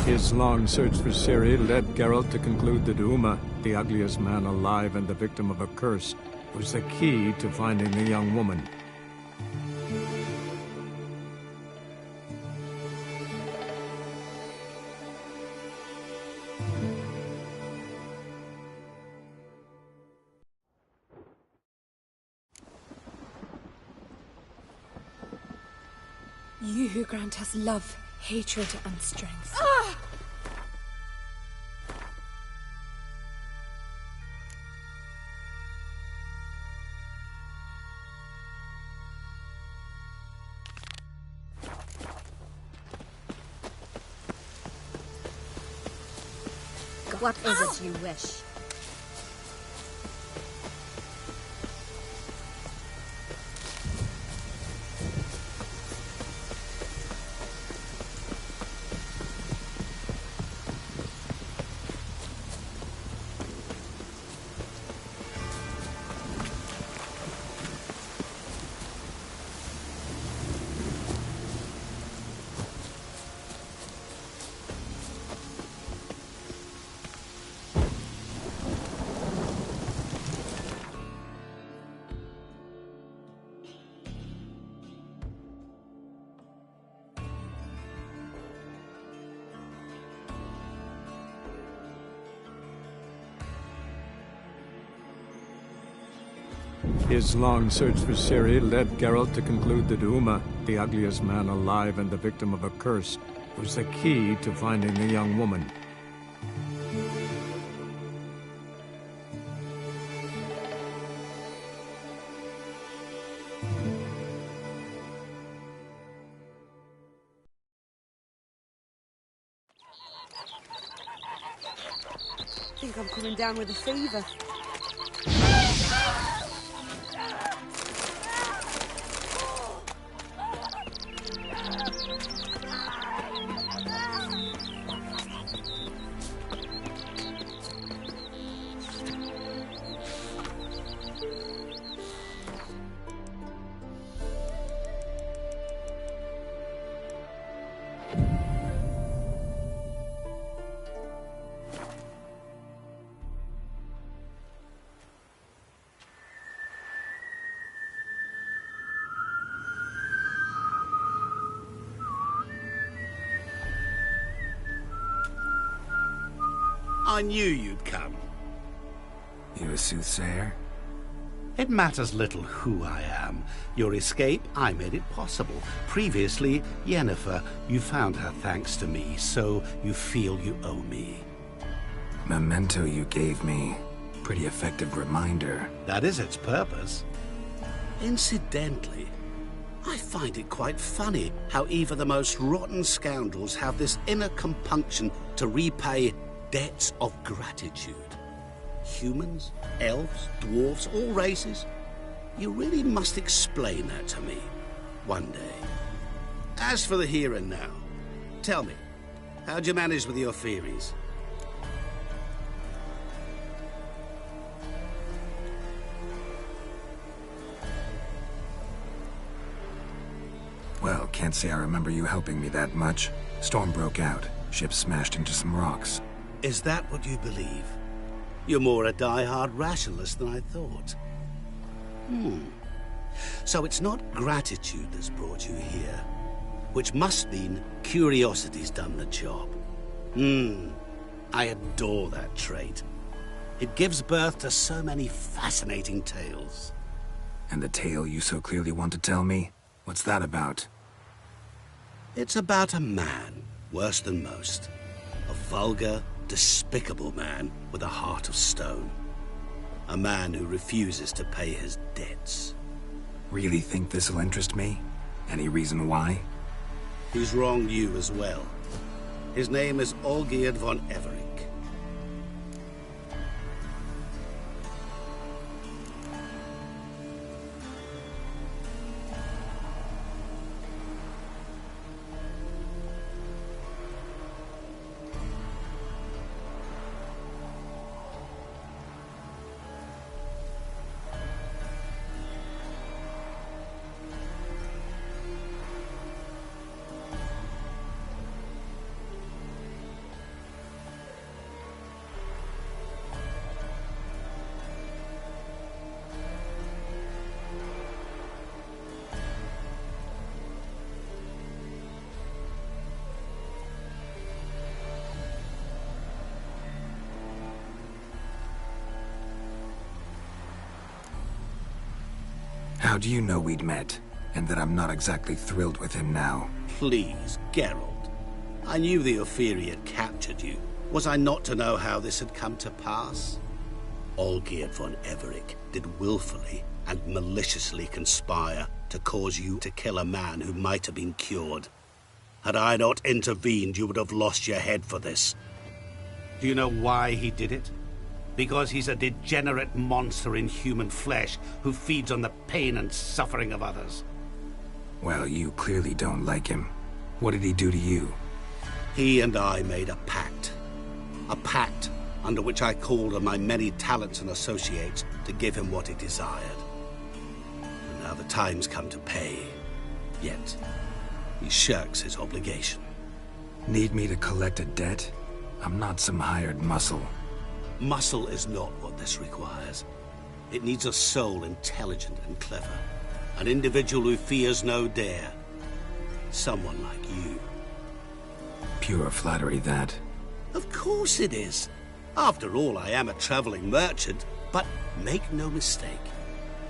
His long search for Ciri led Geralt to conclude that Uma, the ugliest man alive and the victim of a curse, was the key to finding the young woman. You who grant us love, hatred, and strength. What is it you wish? His long search for Ciri led Geralt to conclude that Uma, the ugliest man alive and the victim of a curse, was the key to finding the young woman. I think I'm coming down with a fever. I knew you'd come. You a soothsayer? It matters little who I am. Your escape, I made it possible. Previously, Yennefer, you found her thanks to me, so you feel you owe me. Memento you gave me. Pretty effective reminder. That is its purpose. Incidentally, I find it quite funny how even the most rotten scoundrels have this inner compunction to repay debts of gratitude. Humans, elves, dwarves, all races. You really must explain that to me one day. As for the here and now, tell me, how'd you manage with your theories? Well, can't say I remember you helping me that much. Storm broke out. Ship smashed into some rocks. Is that what you believe? You're more a die-hard rationalist than I thought. So it's not gratitude that's brought you here, which must mean curiosity's done the job. I adore that trait. It gives birth to so many fascinating tales. And the tale you so clearly want to tell me? What's that about? It's about a man, worse than most. A vulgar, despicable man with a heart of stone. A man who refuses to pay his debts. Really think this'll interest me? Any reason why? He's wronged you as well. His name is Olgierd von Everec. How do you know we'd met, and that I'm not exactly thrilled with him now? Please, Geralt. I knew the Ophiri had captured you. Was I not to know how this had come to pass? Olgierd von Everec did willfully and maliciously conspire to cause you to kill a man who might have been cured. Had I not intervened, you would have lost your head for this. Do you know why he did it? Because he's a degenerate monster in human flesh who feeds on the pain and suffering of others. Well, you clearly don't like him. What did he do to you? He and I made a pact. A pact under which I called on my many talents and associates to give him what he desired. And now the time's come to pay. Yet, he shirks his obligation. Need me to collect a debt? I'm not some hired muscle. Muscle is not what this requires. It needs a soul intelligent and clever. An individual who fears no dare. Someone like you. Pure flattery, that. Of course it is. After all, I am a traveling merchant. But make no mistake,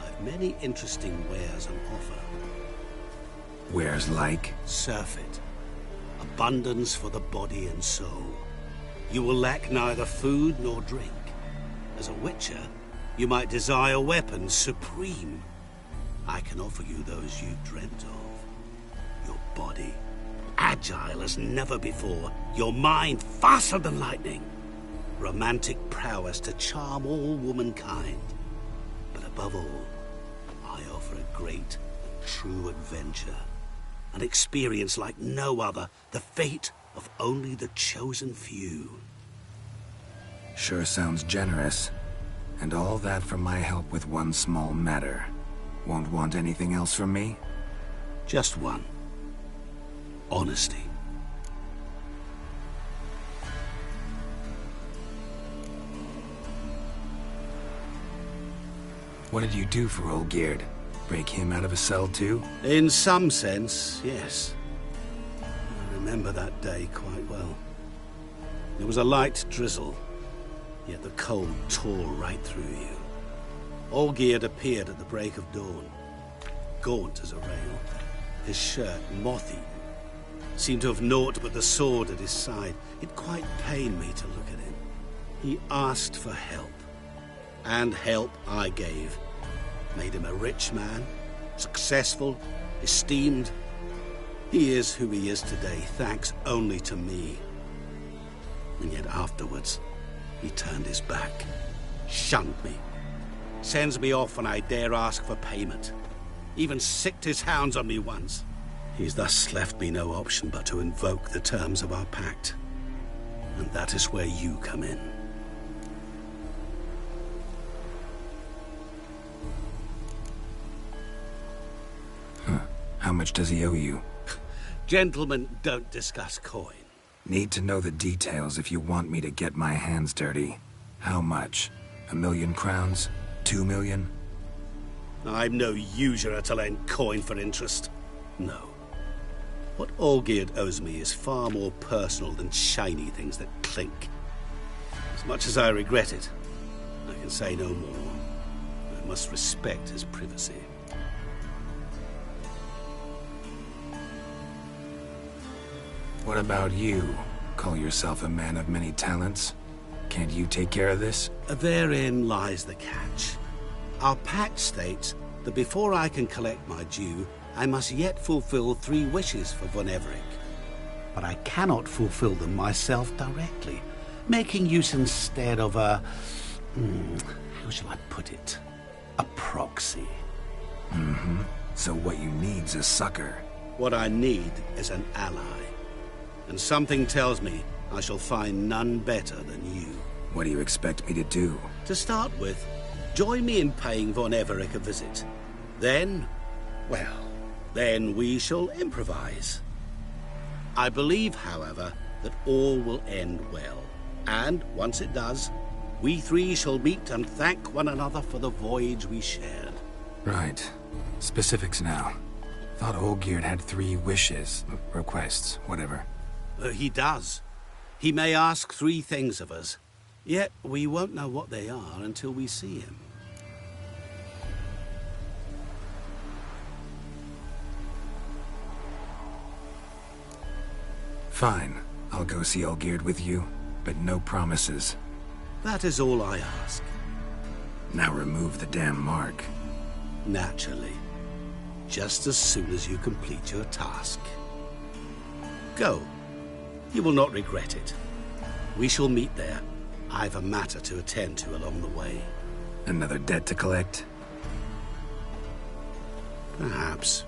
I've many interesting wares on offer. Wares like? Surfeit. Abundance for the body and soul. You will lack neither food nor drink. As a witcher, you might desire weapons supreme. I can offer you those you dreamt of. Your body, agile as never before. Your mind, faster than lightning. Romantic prowess to charm all womankind. But above all, I offer a great and true adventure. An experience like no other. The fate of only the chosen few. Sure sounds generous. And all that for my help with one small matter. Won't want anything else from me? Just one. Honesty. What did you do for Olgierd? Break him out of a cell too? In some sense, yes. I remember that day quite well. There was a light drizzle, yet the cold tore right through you. Olgierd appeared at the break of dawn, gaunt as a rail, his shirt moth-eaten. Seemed to have naught but the sword at his side. It quite pained me to look at him. He asked for help, and help I gave. Made him a rich man, successful, esteemed. He is who he is today, thanks only to me. And yet afterwards, he turned his back, shunned me, sends me off when I dare ask for payment. Even sicked his hounds on me once. He's thus left me no option but to invoke the terms of our pact. And that is where you come in. How much does he owe you? Gentlemen don't discuss coin. Need to know the details if you want me to get my hands dirty. How much? 1,000,000 crowns? 2 million? I'm no usurer to lend coin for interest. No. What Olgierd owes me is far more personal than shiny things that clink. As much as I regret it, I can say no more. I must respect his privacy. What about you? Call yourself a man of many talents? Can't you take care of this? Therein lies the catch. Our pact states that before I can collect my due, I must yet fulfill 3 wishes for von Everec. But I cannot fulfill them myself directly, making use instead of a... how shall I put it? A proxy. Mm-hmm. So what you need's a sucker. What I need is an ally. And something tells me I shall find none better than you. What do you expect me to do? To start with, join me in paying von Everec a visit. Then, well, then we shall improvise. I believe, however, that all will end well. And once it does, we 3 shall meet and thank one another for the voyage we shared. Right. Specifics now. Thought Olgierd had 3 wishes, requests, whatever. He does. He may ask 3 things of us, yet we won't know what they are until we see him. Fine. I'll go see Olgierd with you, but no promises. That is all I ask. Now remove the damn mark. Naturally. Just as soon as you complete your task. Go. You will not regret it. We shall meet there. I've a matter to attend to along the way. Another debt to collect? Perhaps.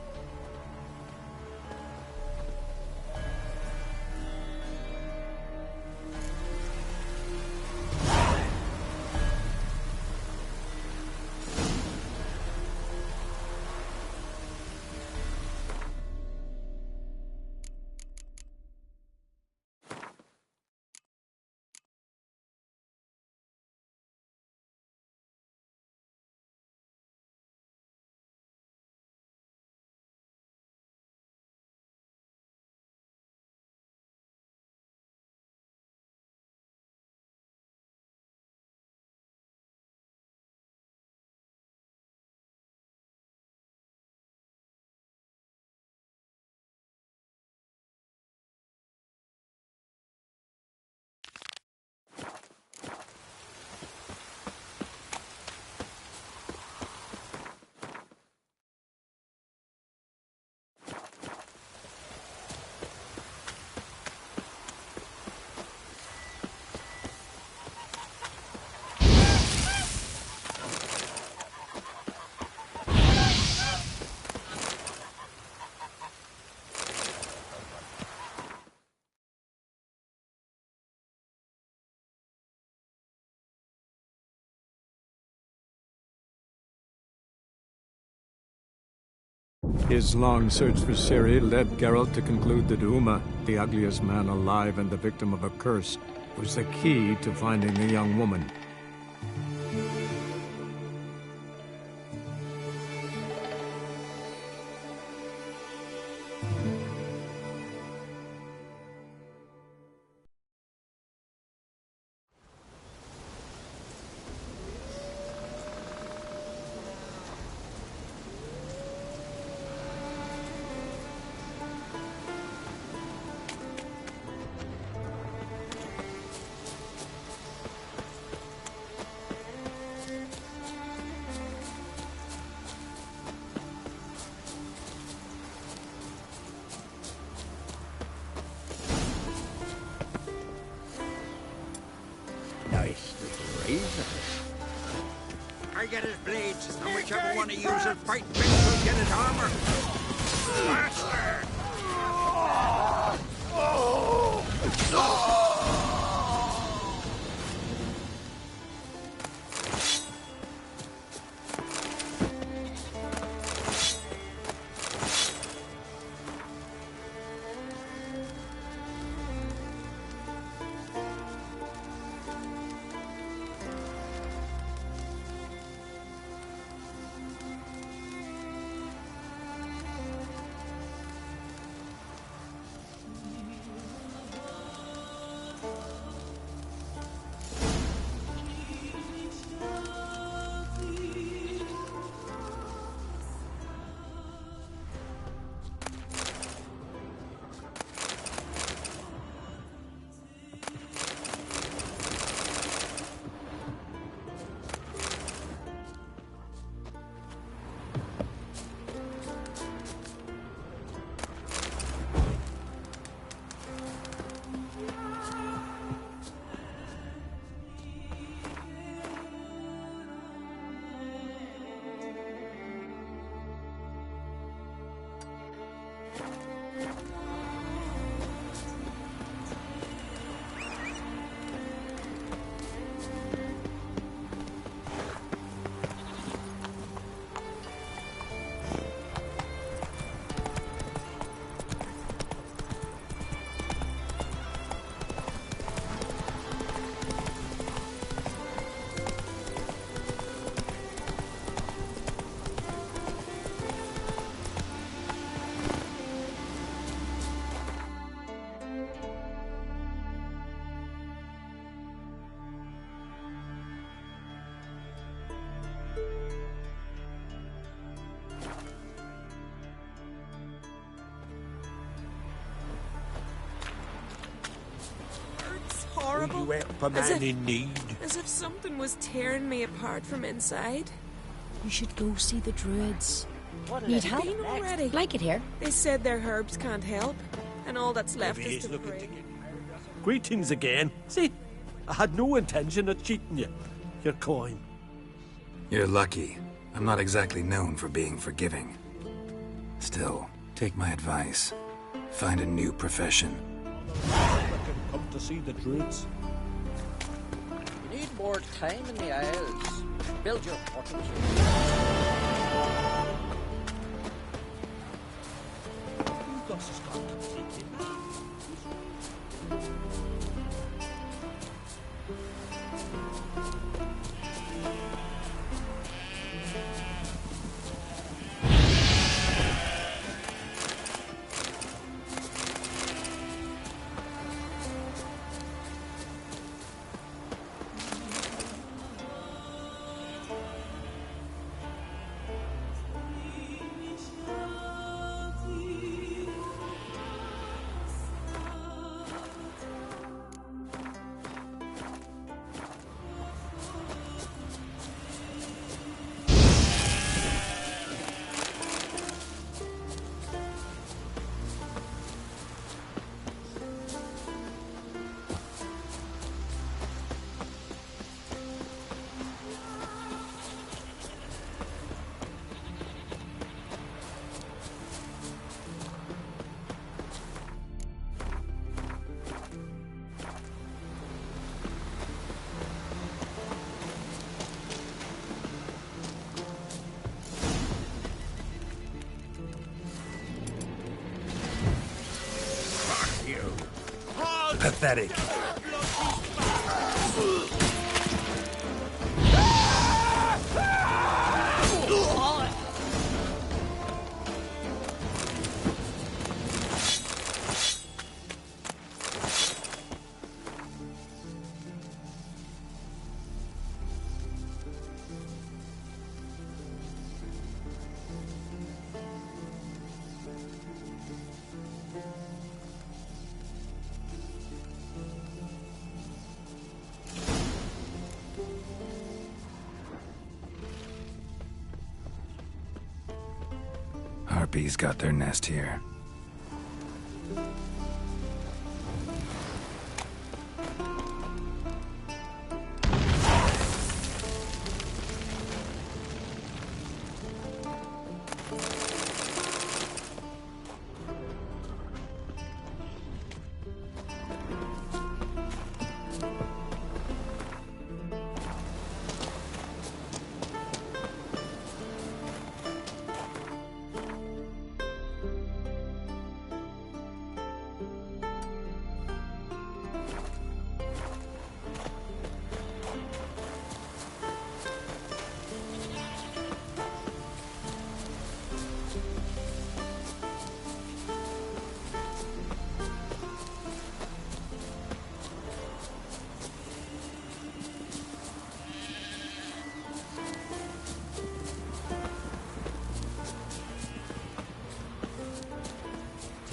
His long search for Ciri led Geralt to conclude that Uma, the ugliest man alive and the victim of a curse, was the key to finding the young woman. Nice little razor. I get his blades, and whichever one of you will fight best will get his armor. Faster! horrible. You help a man in need. As if something was tearing me apart from inside. You should go see the druids. Need help? Been already. Like it here. They said their herbs can't help, and all that's left Maybe is he's to looking pray. to get Greetings again. See, I had no intention of cheating you. Your coin. You're lucky. I'm not exactly known for being forgiving. Still, take my advice. Find a new profession. Come to see the druids. You need more time in the Isles. Build your portals. Gus has got completely mad. Pathetic. Harpies got their nest here.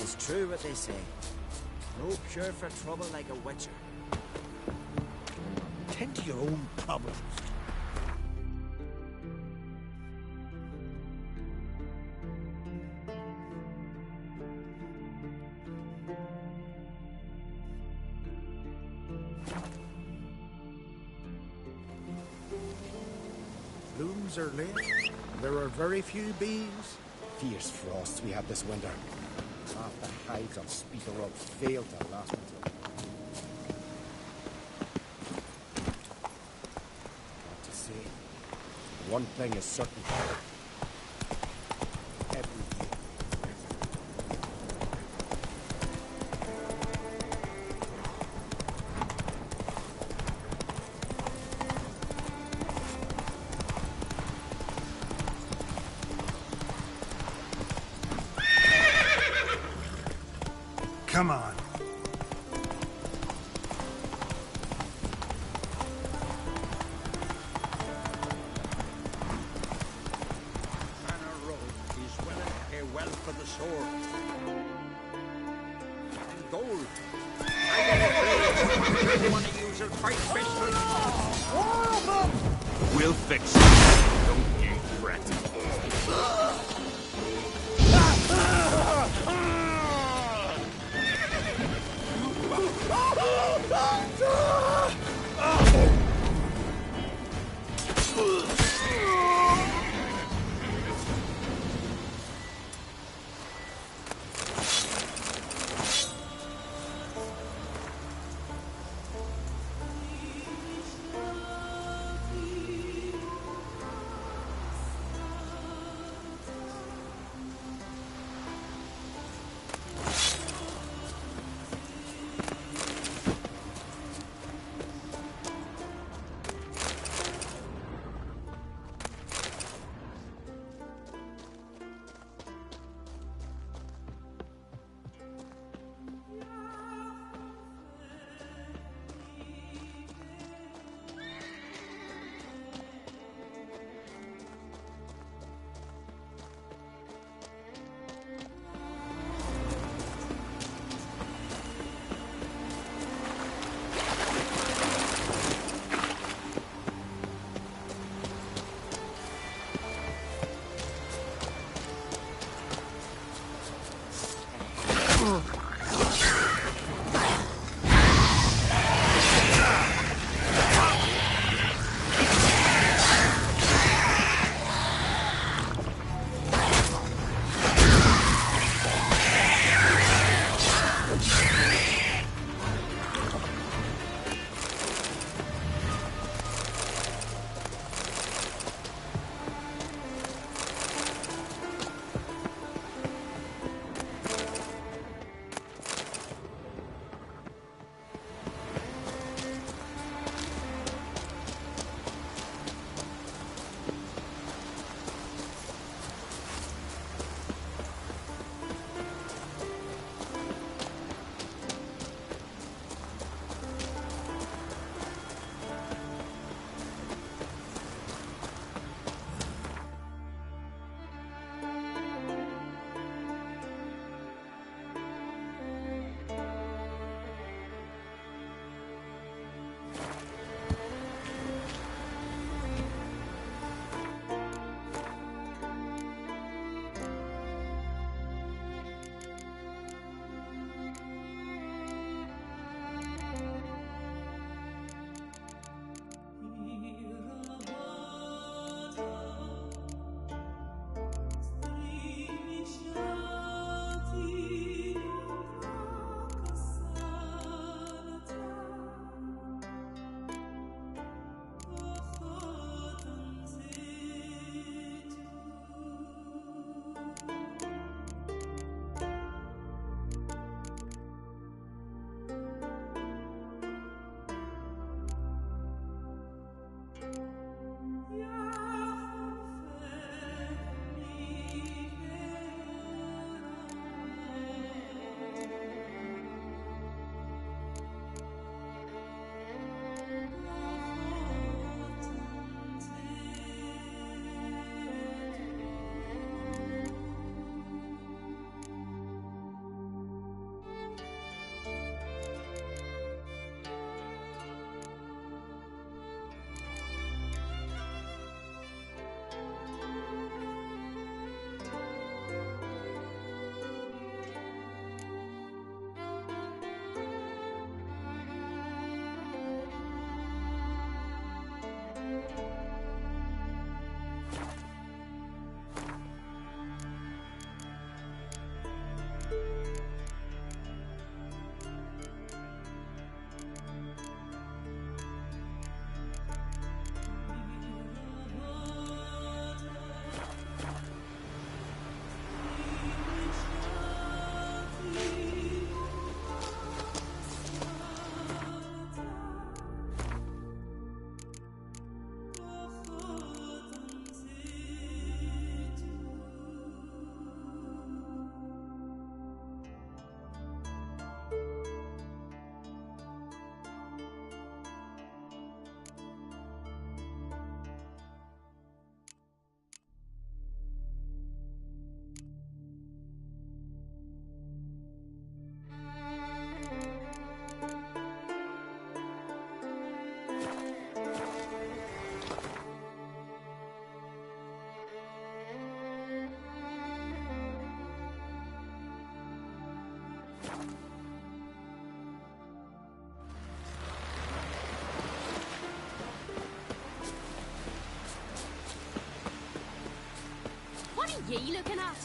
It's true what they say. No cure for trouble like a witcher. Tend to your own problems. Blooms are late. There are very few bees. Fierce frosts we had this winter. Half the hives on Speaker Rock failed to last winter. What to say? One thing is certain. Every year. Come on. Banner Road is willing to pay well for the sword. And gold. I want a blade. One of you use a fight pistol. We'll fix it. Don't you fret. ye looking at?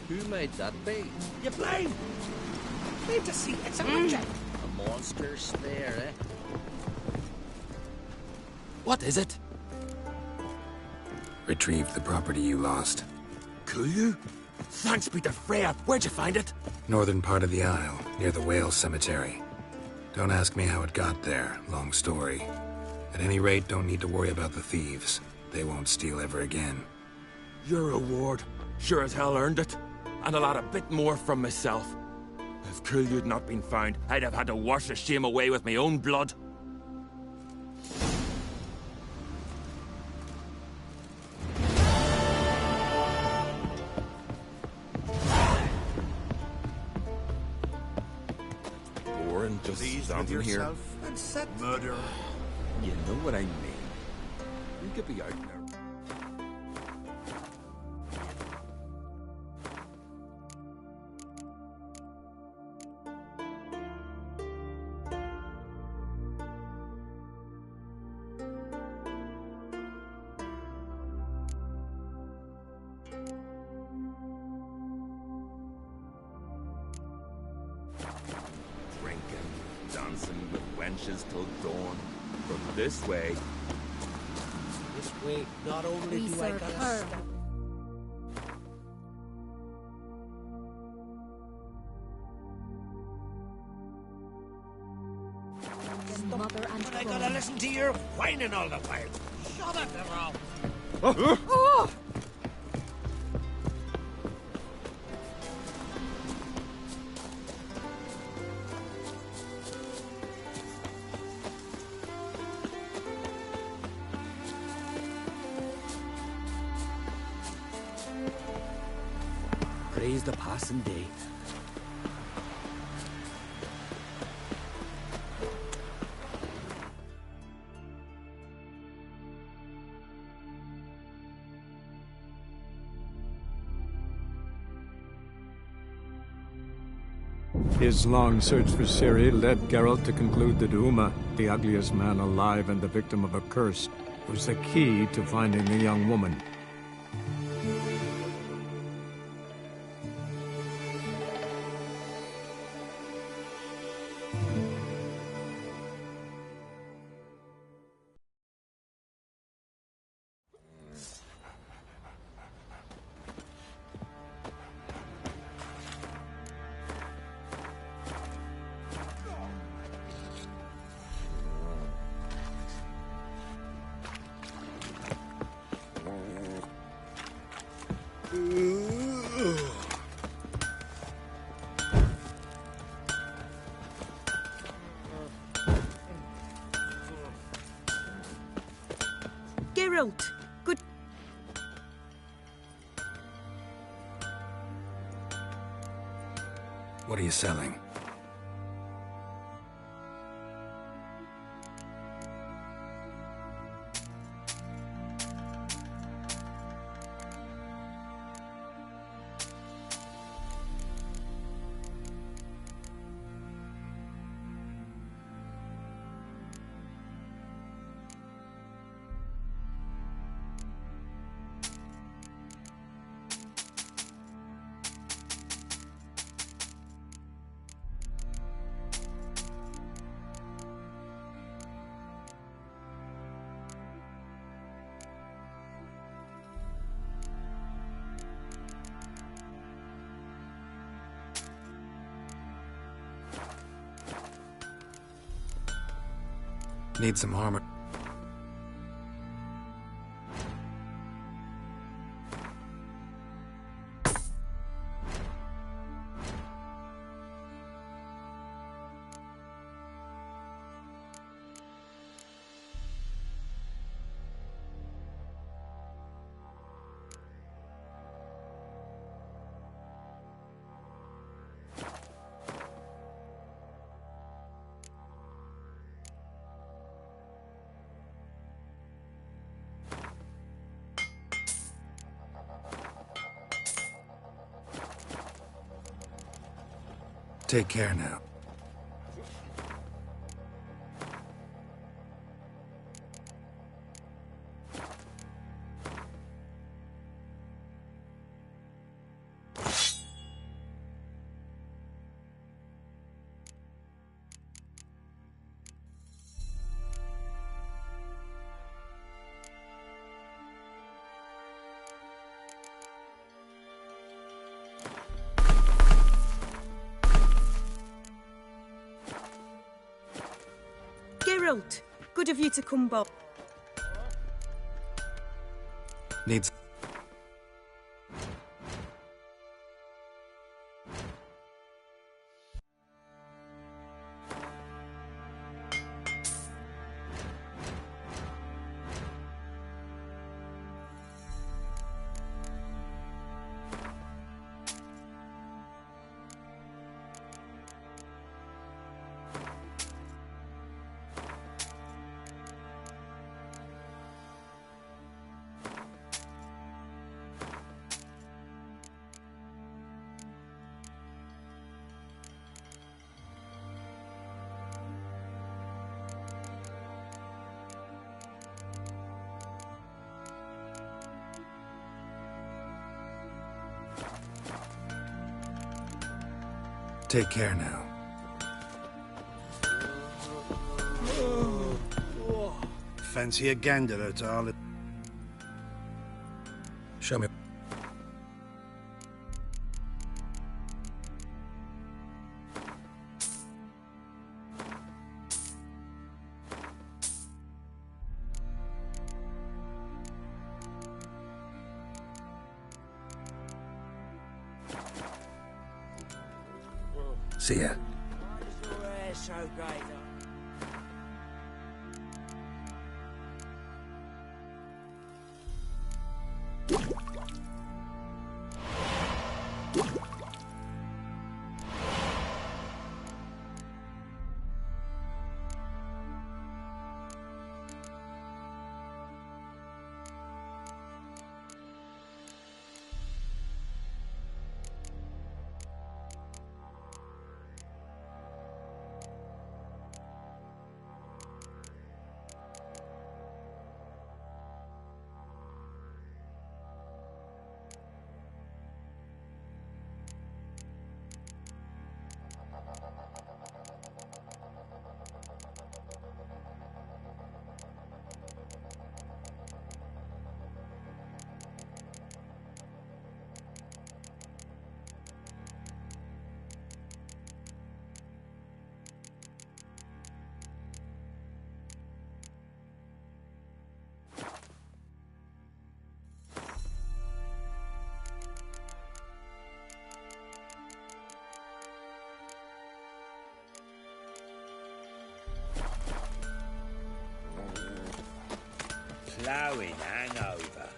Who might that be? You blind! Need to see it's an object. A monster's there, eh? What is it? Retrieved the property you lost. Could you? Thanks be to Freya. Where'd you find it? Northern part of the Isle, near the whale cemetery. Don't ask me how it got there. Long story. At any rate, don't need to worry about the thieves. They won't steal ever again. Your reward sure as hell earned it. And a lot a bit more from myself. If Kulyu'd not been found, I'd have had to wash the shame away with my own blood. Boring just standing here. And set Murder. You know what I mean. We could be out there. Dancing with wenches till dawn. From this way. this way. Not only We do I serve gotta her. stop. Mother and But I crone. gotta listen to your whining all the while. Shut it, Rob. Oh! Praise the passing day. His long search for Ciri led Geralt to conclude that Uma, the ugliest man alive and the victim of a curse, was the key to finding the young woman. Geralt, good. What are you selling? Need some armor. Take care now. Geralt, good of you to come back. Needs... Take care now. Fancy a gander at all? Show me. See ya. Ploughing hangover.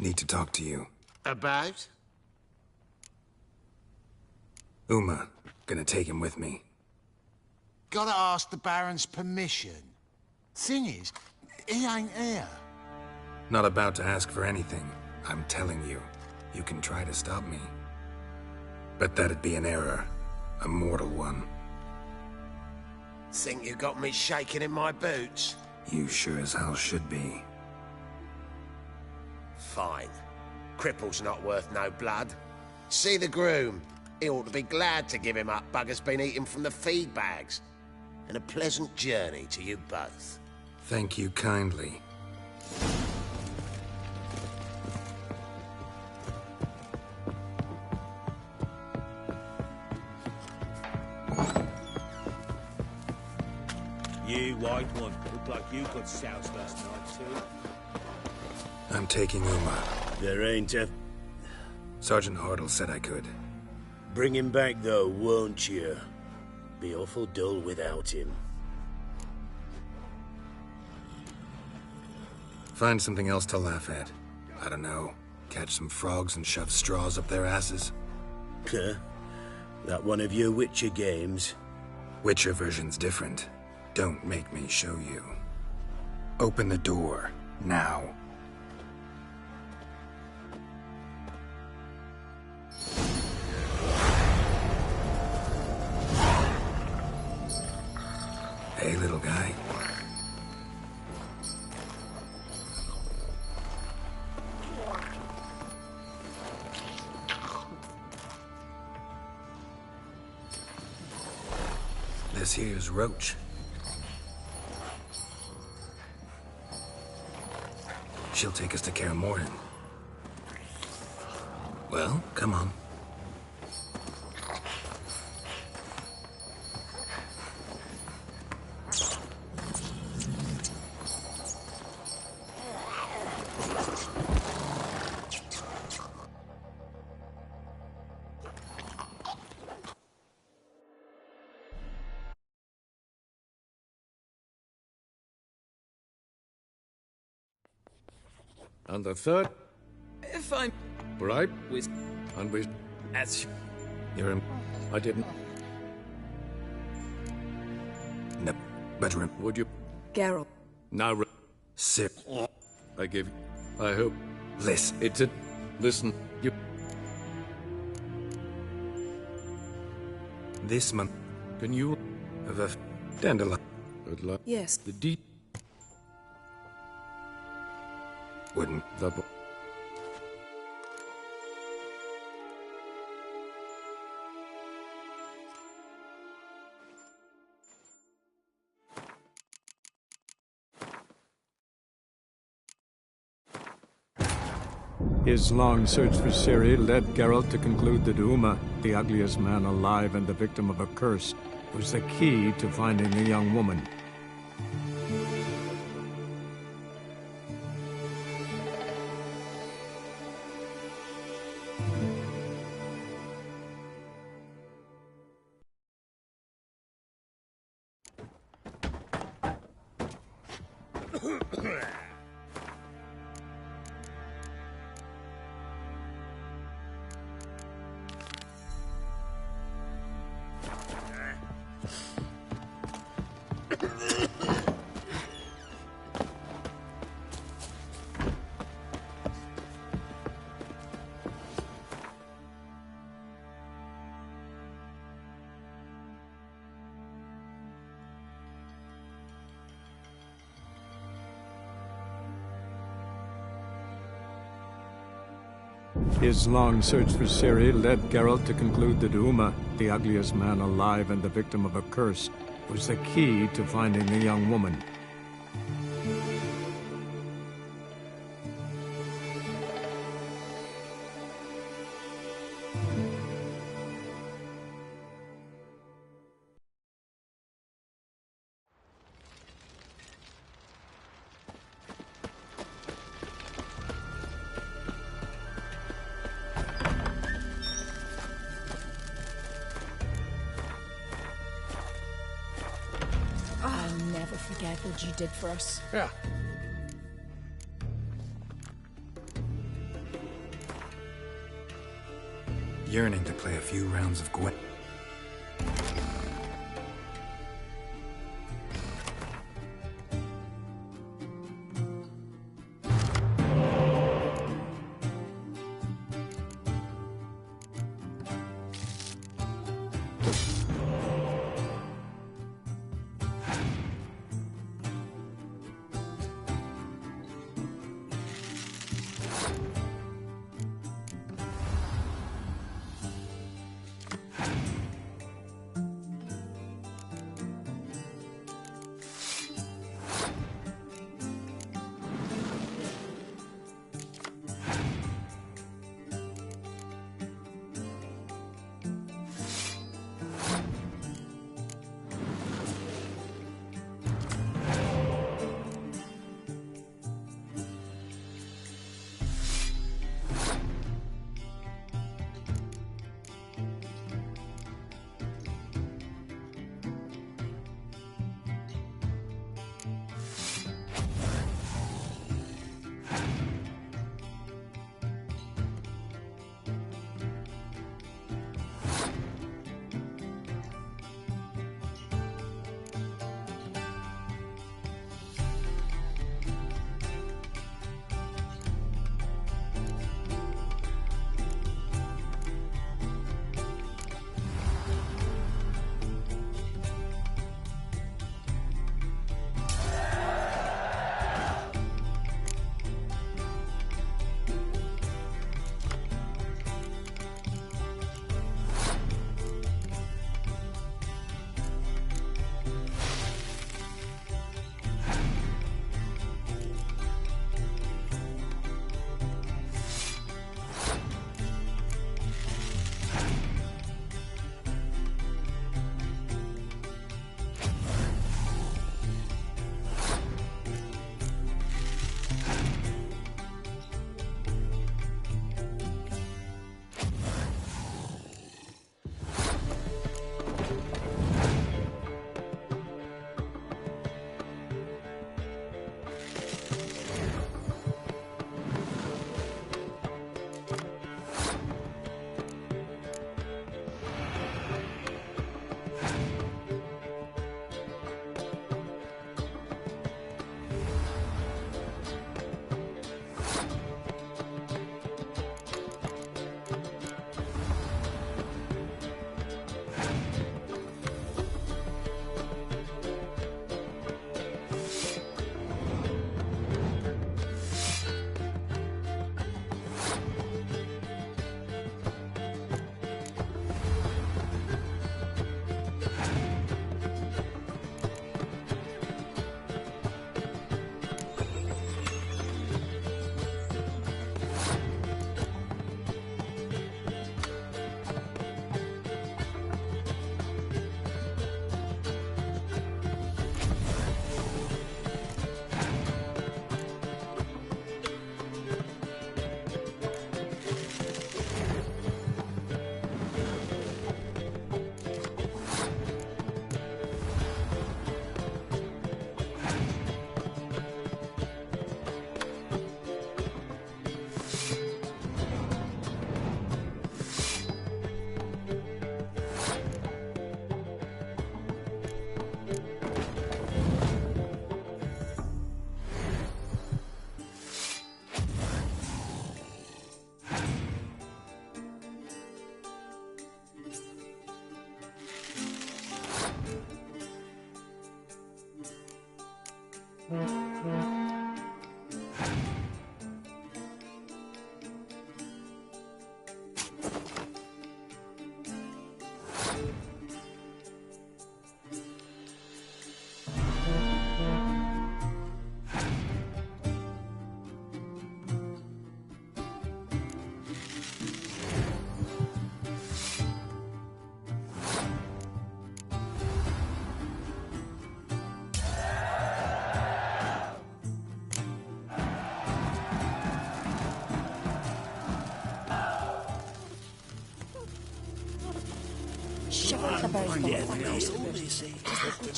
Need to talk to you. About? Uma. Gonna take him with me. Gotta ask the Baron's permission. Thing is, he ain't here. Not about to ask for anything. I'm telling you. You can try to stop me. But that'd be an error. A mortal one. Think you got me shaking in my boots? You sure as hell should be. Fine. Cripple's not worth no blood. See the groom. He ought to be glad to give him up. Bugger's been eating from the feed bags. And a pleasant journey to you both. Thank you kindly. You white one. Looked like you got soused last night, too. I'm taking Uma. There ain't a... Sergeant Hartle said I could. Bring him back, though, won't you? Be awful dull without him. Find something else to laugh at. I don't know. Catch some frogs and shove straws up their asses. Huh? That one of your Witcher games? Witcher version's different. Don't make me show you. Open the door. Now. Hey, little guy. This here's Roach. She'll take us to Kaer Morhen. Well, come on. And the third? If I'm... Right? With... And we... As... You're in... I didn't... No. Better Would you... Geralt. Now... Sip. I give... I hope... Listen. It's a... Listen. You... This month... Can you... Of a... Dandelion. Good luck. Yes. The deep... Wouldn't... The... His long search for Ciri led Geralt to conclude that Uma, the ugliest man alive and the victim of a curse, was the key to finding the young woman. His long search for Ciri led Geralt to conclude that Uma, the ugliest man alive and the victim of a curse, was the key to finding the young woman. I'll never forget what you did for us. Yeah. yearning to play a few rounds of Gwent.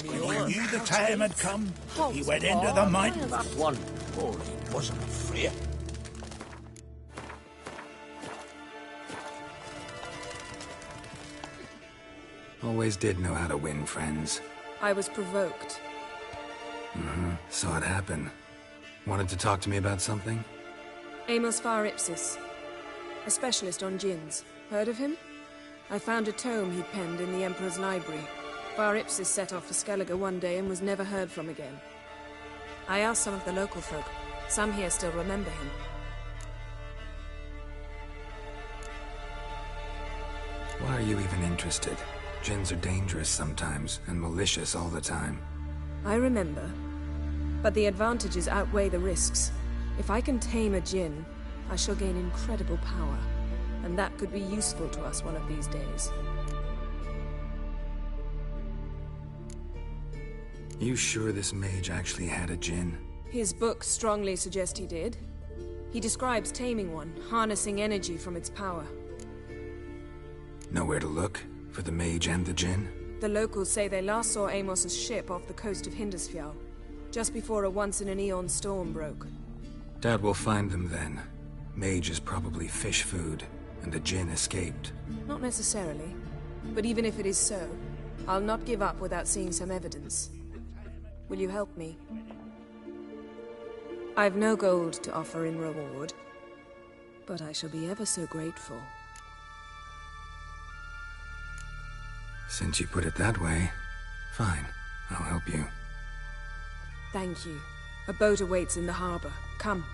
We knew the time had come. He went into the mountain. That one poor wasn't afraid. Always did know how to win friends. I was provoked. Saw it happen. Wanted to talk to me about something? Amos Far Ipsis, a specialist on djinns. Heard of him? I found a tome he'd penned in the Emperor's library. Far Ipsis set off for Skellige one day and was never heard from again. I asked some of the local folk. Some here still remember him. Why are you even interested? Djinns are dangerous sometimes, and malicious all the time. I remember. But the advantages outweigh the risks. If I can tame a djinn, I shall gain incredible power. And that could be useful to us one of these days. You sure this mage actually had a djinn? His books strongly suggest he did. He describes taming one, harnessing energy from its power. Nowhere to look? For the mage and the djinn? The locals say they last saw Amos's ship off the coast of Hindusfjall, just before a once-in-an-eon storm broke. Doubt we'll find them then. Mage is probably fish food, and the djinn escaped. Not necessarily. But even if it is so, I'll not give up without seeing some evidence. Will you help me? I've no gold to offer in reward, but I shall be ever so grateful. Since you put it that way, fine. I'll help you. Thank you. A boat awaits in the harbor. Come.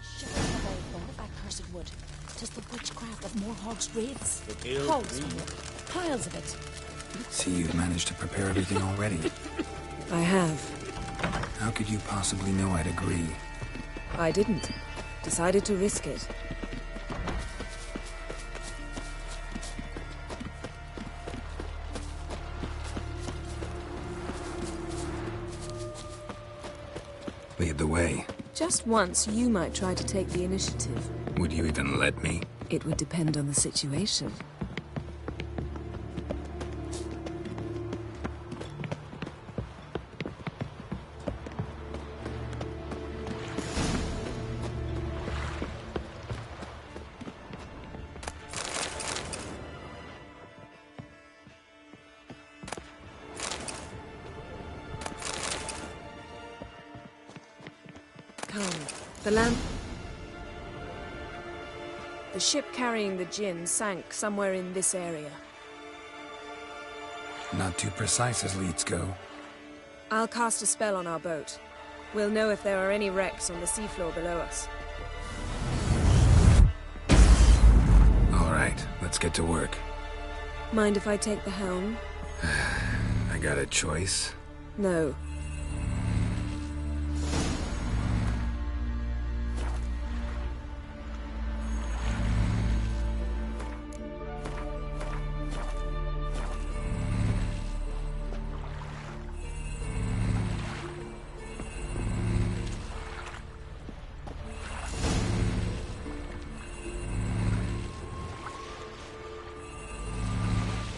Shut up, I thought of that cursed wood. 'Tis the witchcraft of Morhog's wraiths. ill Holes breed. from it. Piles of it. See, you've managed to prepare everything already. I have. How could you possibly know I'd agree? I didn't. Decided to risk it. Lead the way. Just once, you might try to take the initiative. Would you even let me? It would depend on the situation. The ship carrying the djinn sank somewhere in this area. Not too precise as leads go. I'll cast a spell on our boat. We'll know if there are any wrecks on the seafloor below us. All right, let's get to work. Mind if I take the helm? I got a choice. No.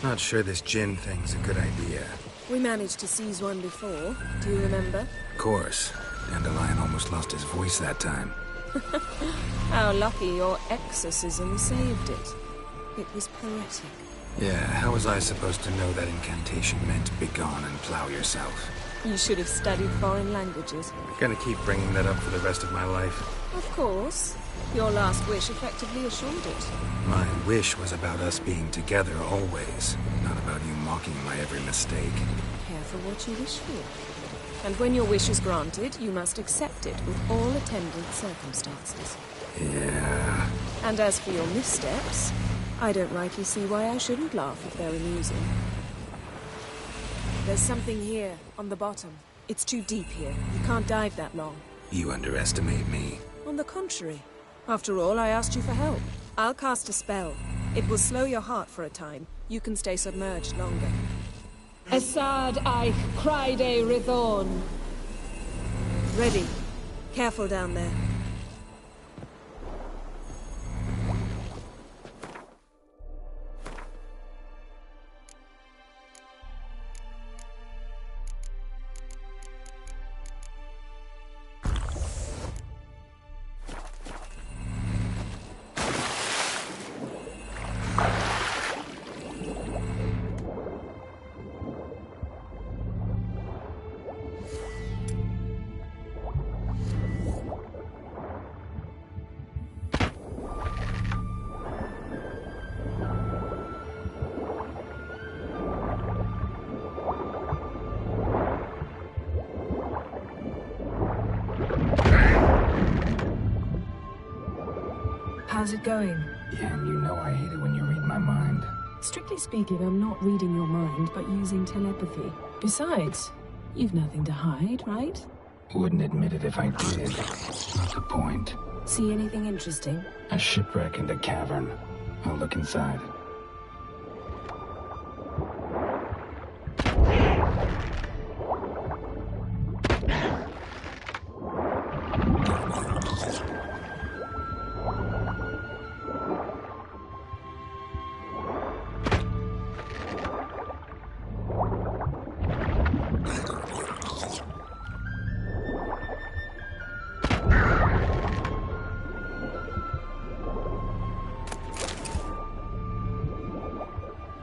Not sure this djinn thing's a good idea. We managed to seize one before. Do you remember? Of course. Dandelion almost lost his voice that time. How lucky your exorcism saved it. It was poetic. Yeah, how was I supposed to know that incantation meant begone and plow yourself? You should have studied foreign languages. Gonna keep bringing that up for the rest of my life. Of course. Your last wish effectively assured it. My wish was about us being together always, not about you mocking my every mistake. Careful what you wish for. And when your wish is granted, you must accept it with all attendant circumstances. Yeah. And as for your missteps, I don't rightly see why I shouldn't laugh if they're amusing. There's something here, on the bottom. It's too deep here. You can't dive that long. You underestimate me. On the contrary. After all, I asked you for help. I'll cast a spell. It will slow your heart for a time. You can stay submerged longer. Assad Eich Criede Rithorn. Ready. Careful down there. How's it going? Yeah, and you know I hate it when you read my mind. Strictly speaking, I'm not reading your mind, but using telepathy. Besides, you've nothing to hide, right? Wouldn't admit it if I did. Not the point. See anything interesting? A shipwreck and a cavern. I'll look inside.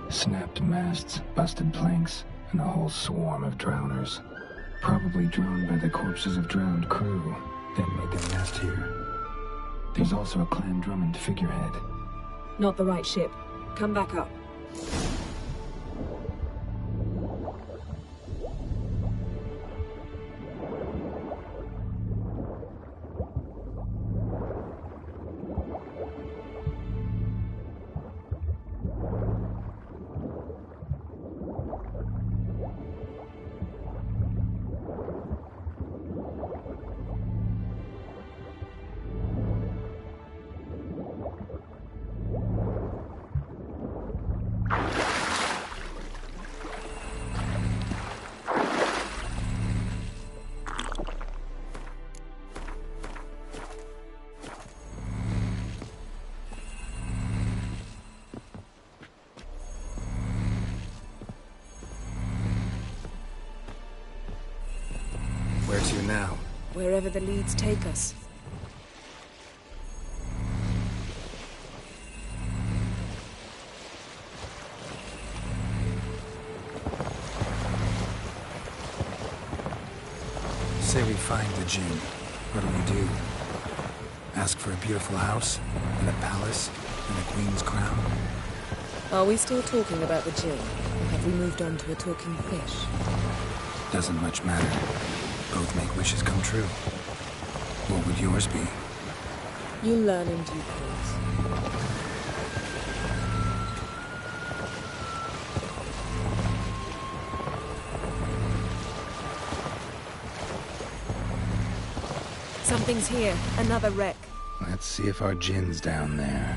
Snapped masts, busted planks, and a whole swarm of drowners. Probably drawn by the corpses of drowned crew, then made their nest here. There's also a Clan Drummond figurehead. Not the right ship. Come back up. Where to now? Wherever the leads take us. Say we find the Jinn. What do we do? Ask for a beautiful house, and a palace, and a queen's crown? Are we still talking about the Jinn? Or have we moved on to a talking fish? Doesn't much matter. Both make wishes come true. What would yours be? You'll learn in due course. Something's here. Another wreck. Let's see if our Jinn's down there.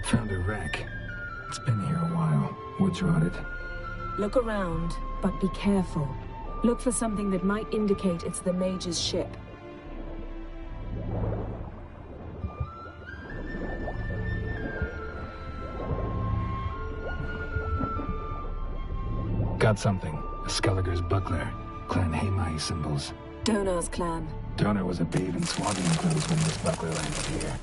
Found a wreck. It's been here a while. Wood's rotted. Look around, but be careful. Look for something that might indicate it's the mage's ship. Got something. A Skelliger's buckler. Clan Haemai symbols. Donar's clan. Donar was a babe in swaddling clothes when this buckler landed here.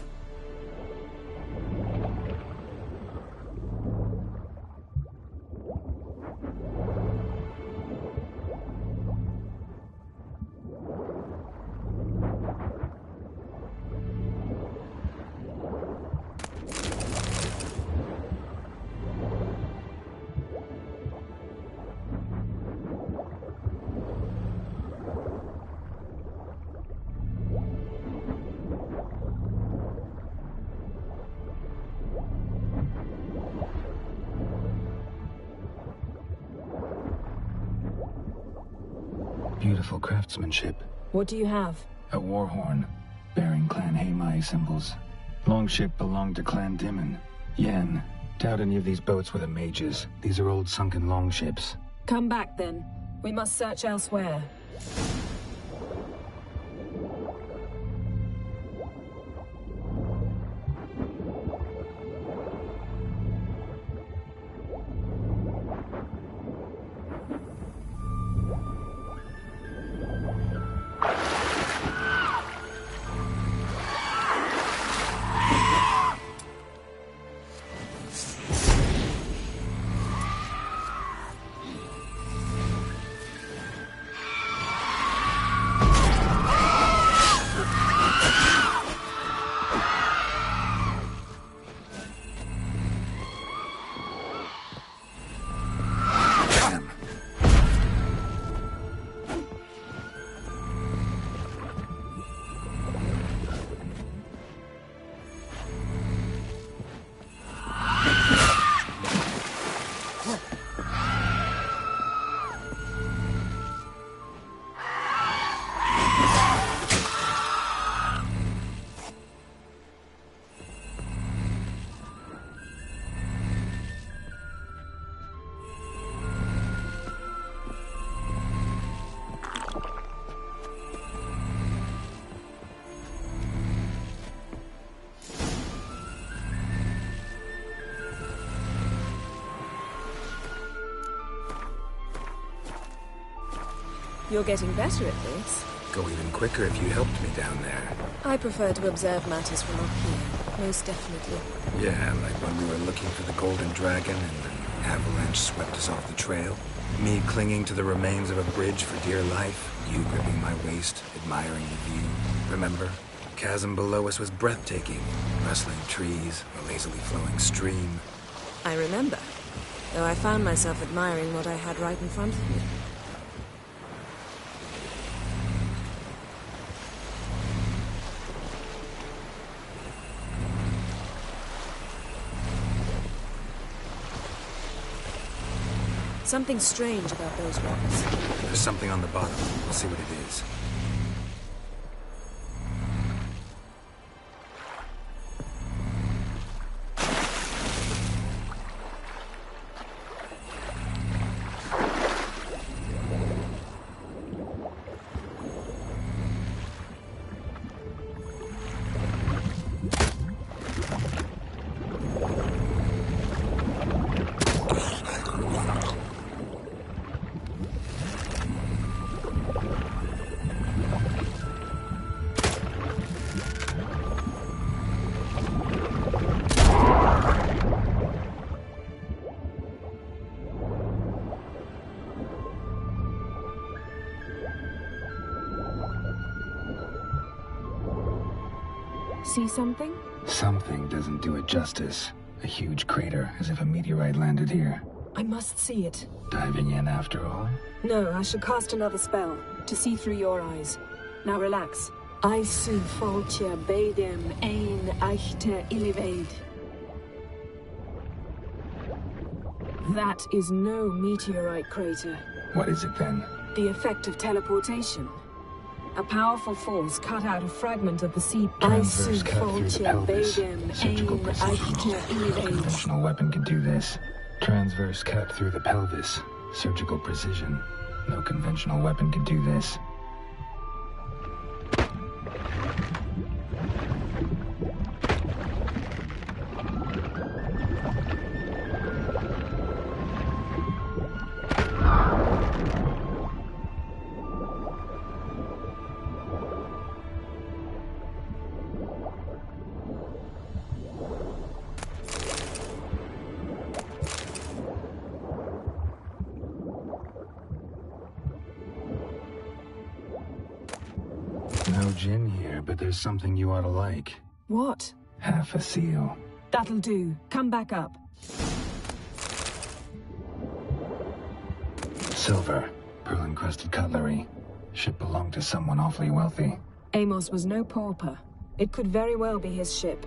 Beautiful craftsmanship. What do you have? A war horn, bearing Clan Haemai symbols. Longship belonged to Clan Dimon. Yen. Doubt any of these boats were the mages. These are old sunken longships. Come back then. We must search elsewhere. You're getting better at this. Go even quicker if you helped me down there. I prefer to observe matters from up here, most definitely. Yeah, like when we were looking for the Golden Dragon and the avalanche swept us off the trail. Me clinging to the remains of a bridge for dear life. You gripping my waist, admiring the view. Remember? The chasm below us was breathtaking. Rustling trees, a lazily flowing stream. I remember, though I found myself admiring what I had right in front of me. Something strange about those rocks. There's something on the bottom. We'll see what it is. See something? Something doesn't do it justice. A huge crater, as if a meteorite landed here. I must see it. Diving in after all? No, I should cast another spell, to see through your eyes. Now relax. Isu foltje bedem ein eichte ilivaid. That is no meteorite crater. What is it then? The effect of teleportation. A powerful force cut out a fragment of the sea. Transverse cut through the pelvis. Surgical precision. No conventional weapon can do this. Transverse cut through the pelvis. Surgical precision. No conventional weapon can do this. No gin here, but there's something you ought to like. What? Half a seal. That'll do. Come back up. Silver. Pearl-encrusted cutlery. Ship belonged to someone awfully wealthy. Amos was no pauper. It could very well be his ship.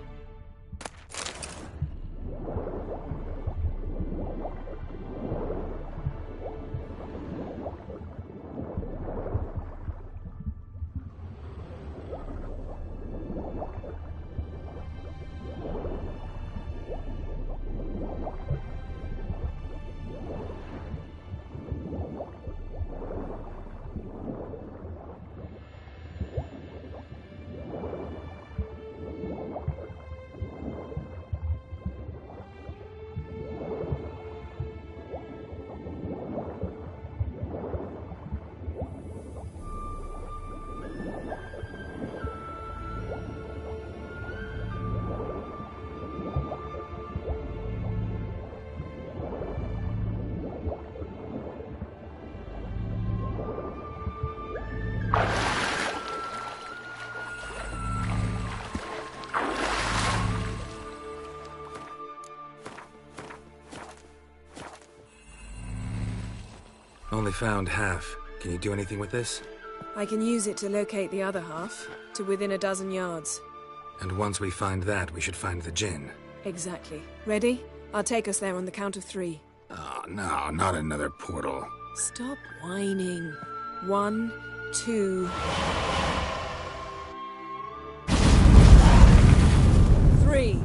Only found half. Can you do anything with this? I can use it to locate the other half, to within a dozen yards. And once we find that, we should find the gin. Exactly. Ready? I'll take us there on the count of 3. Oh, no, not another portal. Stop whining. 1, 2... 3.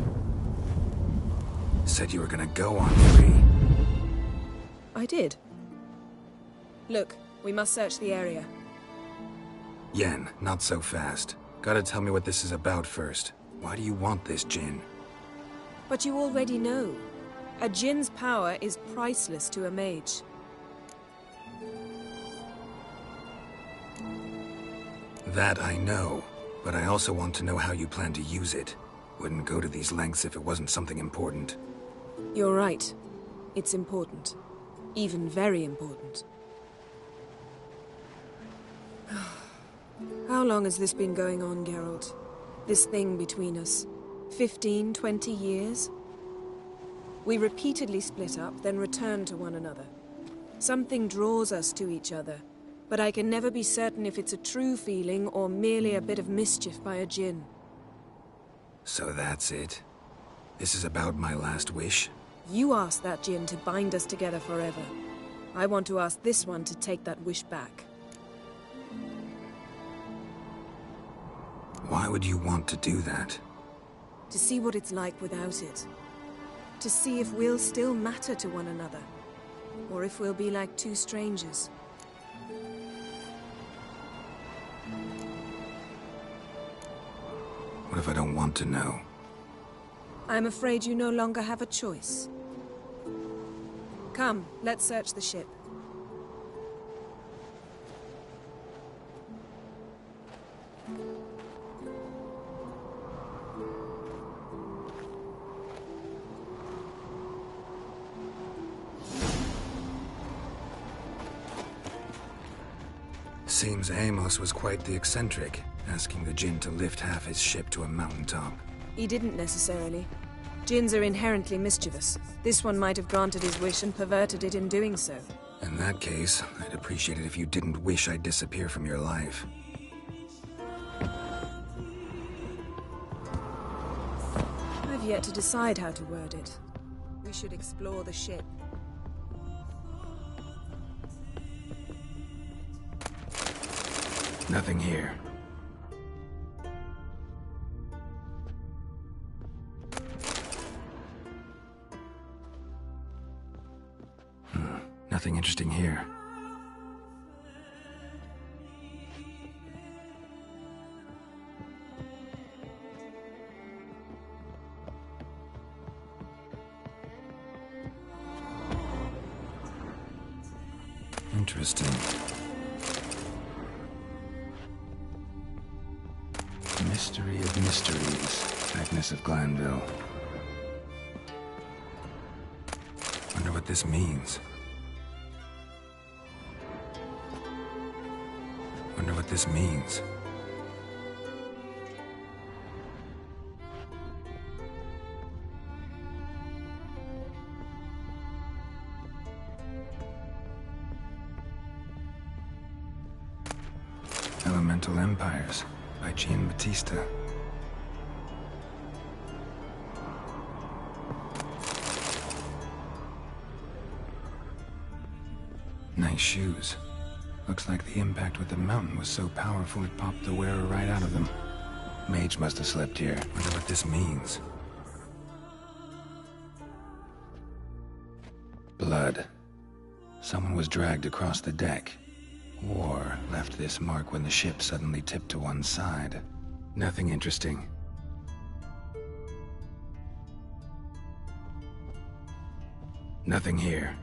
Said you were gonna go on 3. I did. Look, we must search the area. Yen, not so fast. Gotta tell me what this is about first. Why do you want this gin? But you already know. A djinn's power is priceless to a mage. That I know, but I also want to know how you plan to use it. Wouldn't go to these lengths if it wasn't something important. You're right. It's important. Even very important. How long has this been going on, Geralt? This thing between us? 15, 20 years? We repeatedly split up, then return to one another. Something draws us to each other, but I can never be certain if it's a true feeling or merely a bit of mischief by a djinn. So that's it? This is about my last wish? You asked that djinn to bind us together forever. I want to ask this one to take that wish back. Why would you want to do that? To see what it's like without it. To see if we'll still matter to one another. Or if we'll be like two strangers. What if I don't want to know? I'm afraid you no longer have a choice. Come, let's search the ship. Seems Amos was quite the eccentric, asking the djinn to lift half his ship to a mountaintop. He didn't necessarily. Djinns are inherently mischievous. This one might have granted his wish and perverted it in doing so. In that case, I'd appreciate it if you didn't wish I'd disappear from your life. I've yet to decide how to word it. We should explore the ship. Nothing here. Nothing interesting here. Interesting. Mystery of mysteries, Agnes of Glanville. Wonder what this means. Wonder what this means. Elemental Empires by Giambattista. Nice shoes. Looks like the impact with the mountain was so powerful it popped the wearer right out of them. Mage must have slept here. Wonder what this means. Blood. Someone was dragged across the deck. Or left this mark when the ship suddenly tipped to one side. Nothing interesting. Nothing here.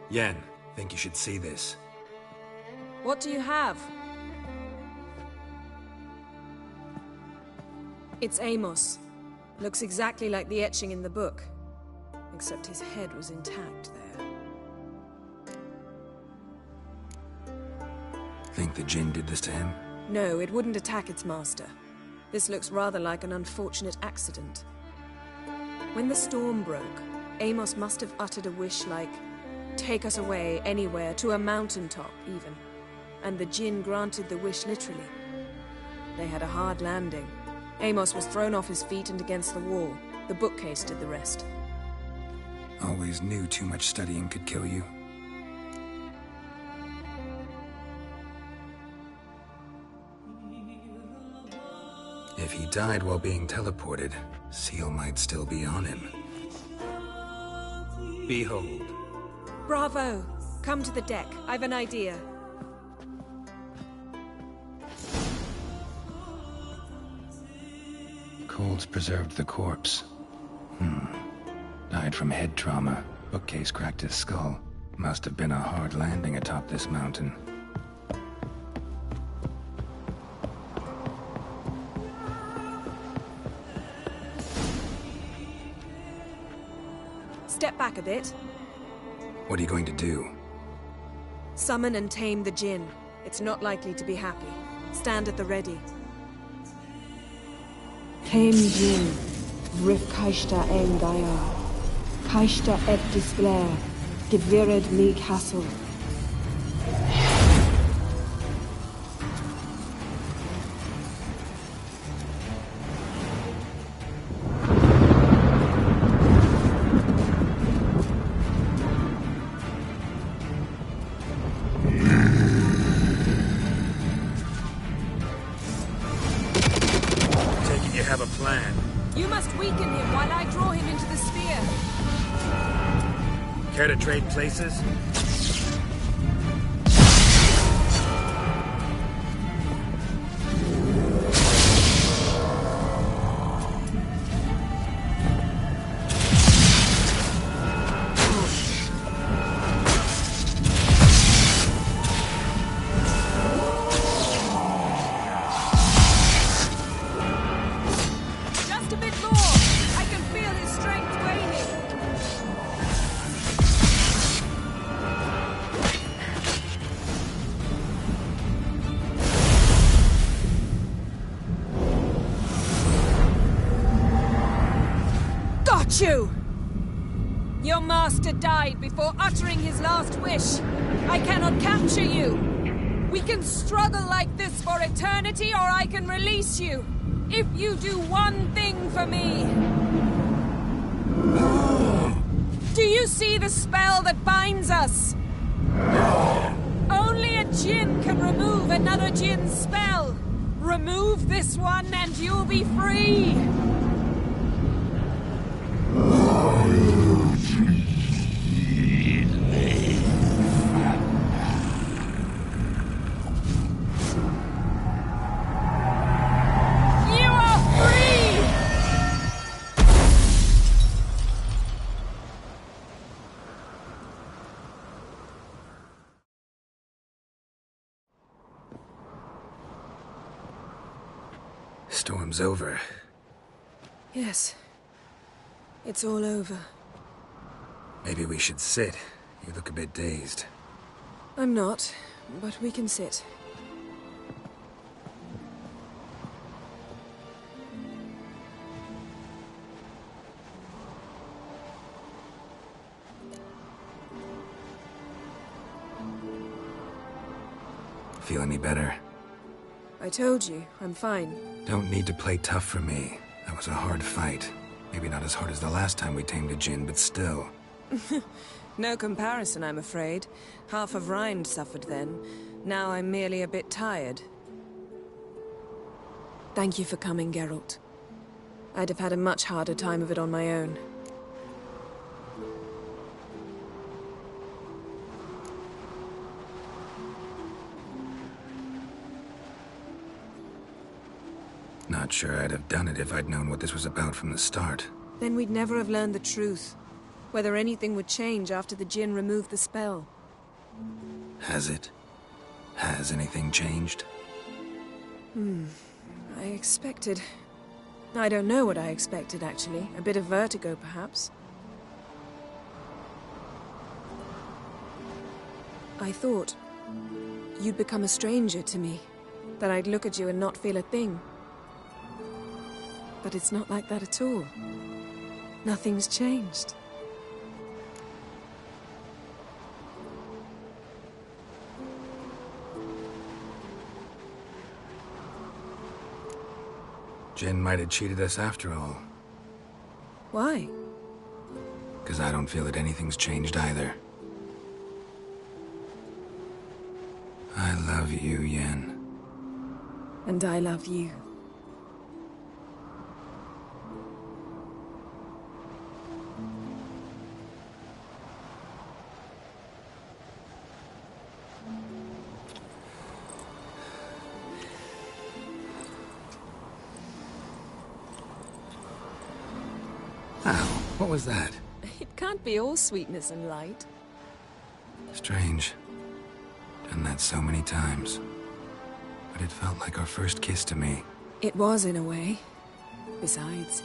Yen, think you should see this. What do you have? It's Amos. Looks exactly like the etching in the book. Except his head was intact there. Think the djinn did this to him? No, it wouldn't attack its master. This looks rather like an unfortunate accident. When the storm broke, Amos must have uttered a wish like, "Take us away, anywhere, to a mountaintop, even." And the djinn granted the wish literally. They had a hard landing. Amos was thrown off his feet and against the wall. The bookcase did the rest. Always knew too much studying could kill you. If he died while being teleported, Seal might still be on him. Behold. Bravo! Come to the deck. I've an idea. Folds preserved the corpse. Died from head trauma. Bookcase cracked his skull. Must have been a hard landing atop this mountain. Step back a bit. What are you going to do? Summon and tame the Jinn. It's not likely to be happy. Stand at the ready. Tame Jinn. Rif Kaishta Engaya. Kaishta et Disblair. Gevired me castle. Have a plan. You must weaken him while I draw him into the sphere. Care to trade places? You! Your master died before uttering his last wish. I cannot capture you. We can struggle like this for eternity, or I can release you. If you do one thing for me. Do you see the spell that binds us? Only a Jinn can remove another Jinn's spell. Remove this one and you'll be free. Storm's over. Yes. It's all over. Maybe we should sit. You look a bit dazed. I'm not, but we can sit. Feel any better? I told you, I'm fine. Don't need to play tough for me. That was a hard fight. Maybe not as hard as the last time we tamed a Jinn, but still. No comparison, I'm afraid. Half of Rind suffered then. Now I'm merely a bit tired. Thank you for coming, Geralt. I'd have had a much harder time of it on my own. Not sure I'd have done it if I'd known what this was about from the start. Then we'd never have learned the truth. Whether anything would change after the Jinn removed the spell. Has it? Has anything changed? I expected... I don't know what I expected, actually. A bit of vertigo, perhaps. I thought you'd become a stranger to me. That I'd look at you and not feel a thing. But it's not like that at all. Nothing's changed. Jinn might have cheated us after all. Why? Because I don't feel that anything's changed either. I love you, Yen. And I love you. Ow, what was that? It can't be all sweetness and light. Strange. Done that so many times. But it felt like our first kiss to me. It was, in a way. Besides,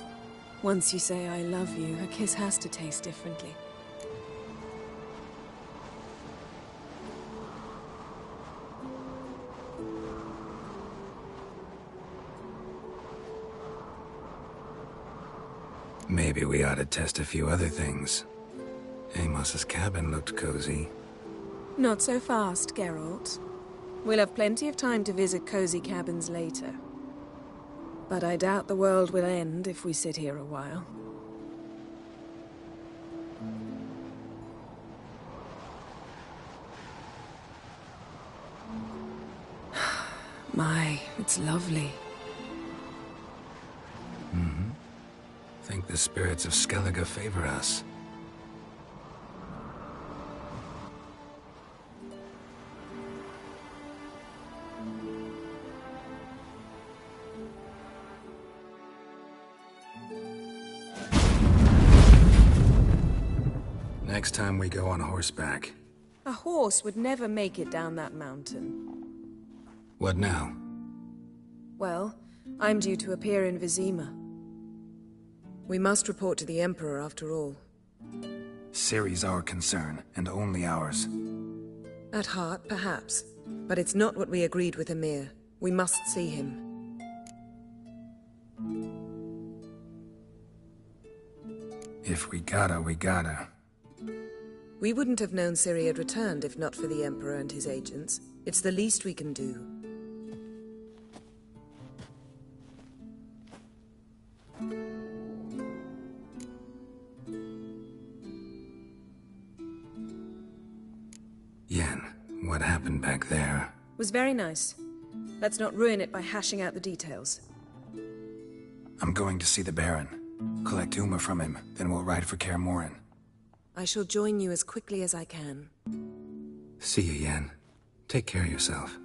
once you say I love you, a kiss has to taste differently. Maybe we ought to test a few other things. Amos's cabin looked cozy. Not so fast, Geralt. We'll have plenty of time to visit cozy cabins later. But I doubt the world will end if we sit here a while. My, it's lovely. Mm-hmm. Think the spirits of Skellige favor us. Next time we go on horseback. A horse would never make it down that mountain. What now? Well, I'm due to appear in Vizima. We must report to the Emperor after all. Ciri's our concern, and only ours. At heart, perhaps. But it's not what we agreed with Emir. We must see him. If we gotta, we gotta. We wouldn't have known Ciri had returned if not for the Emperor and his agents. It's the least we can do. Yen, what happened back there? Was very nice. Let's not ruin it by hashing out the details. I'm going to see the Baron. Collect Uma from him, then we'll ride for Kaer Morhen. I shall join you as quickly as I can. See you, Yen. Take care of yourself.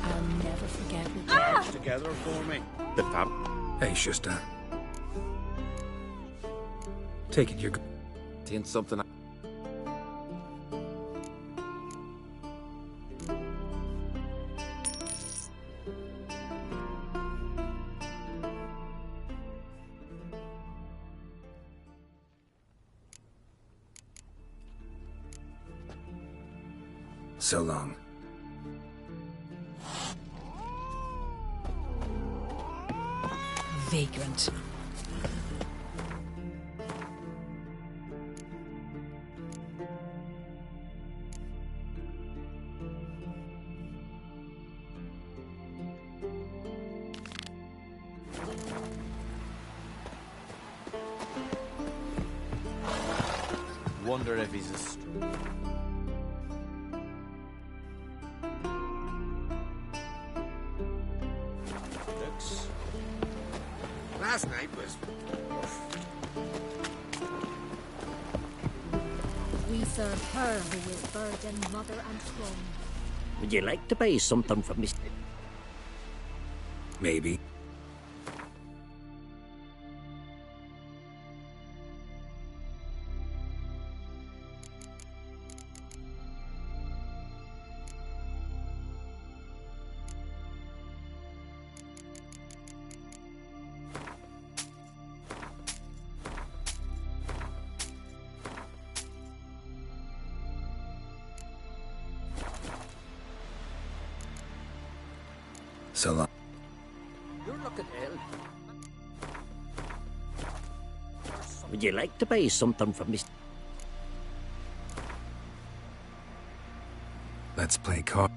I'll never forget what Together for me. The fab. Hey, Shusta. Take it, you're... Seeing something. So long. Vagrant. Wonder if he's a... Last night was... We serve her who is burden, mother, and throne. Would you like to buy something from me? Maybe. So long. You're looking ill. Would you like to buy something from me? Let's play card.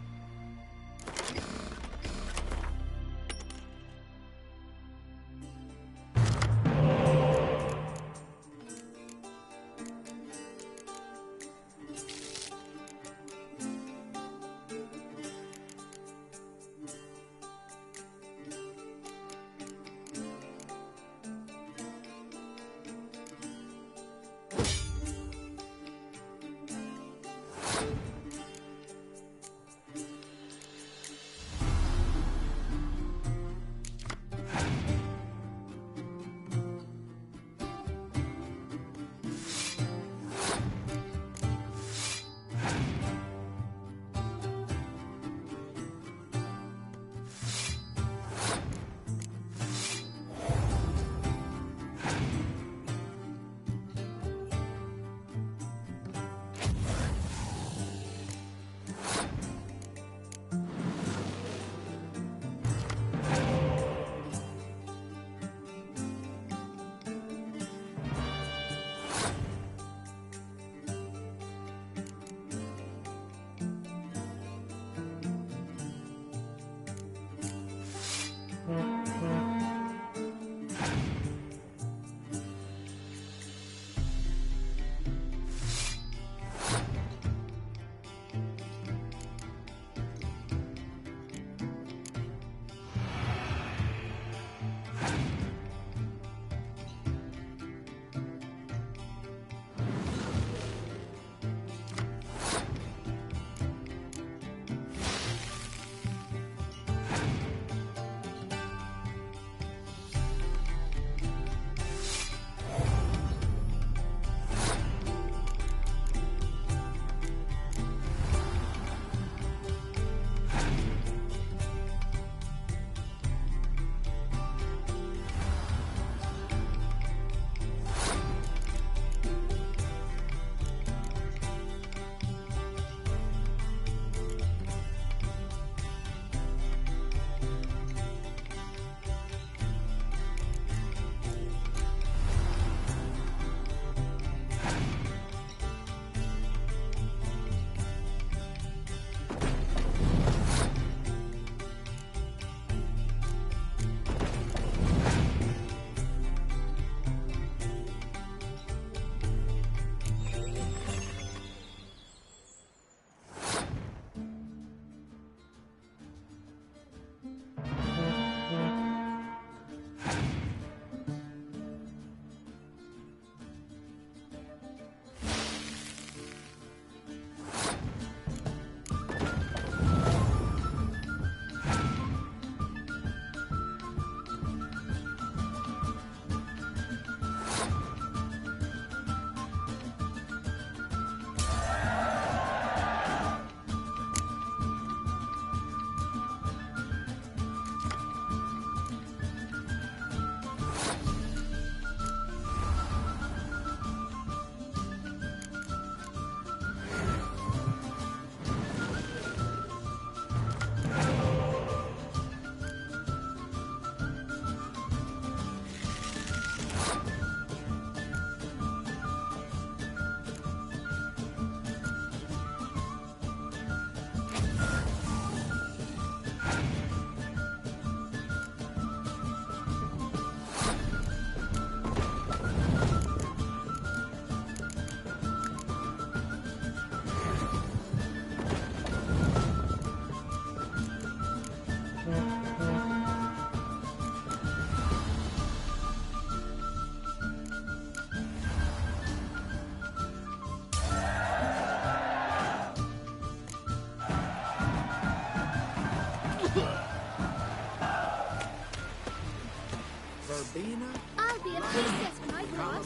verbena? I'll be a priestess when I grow up.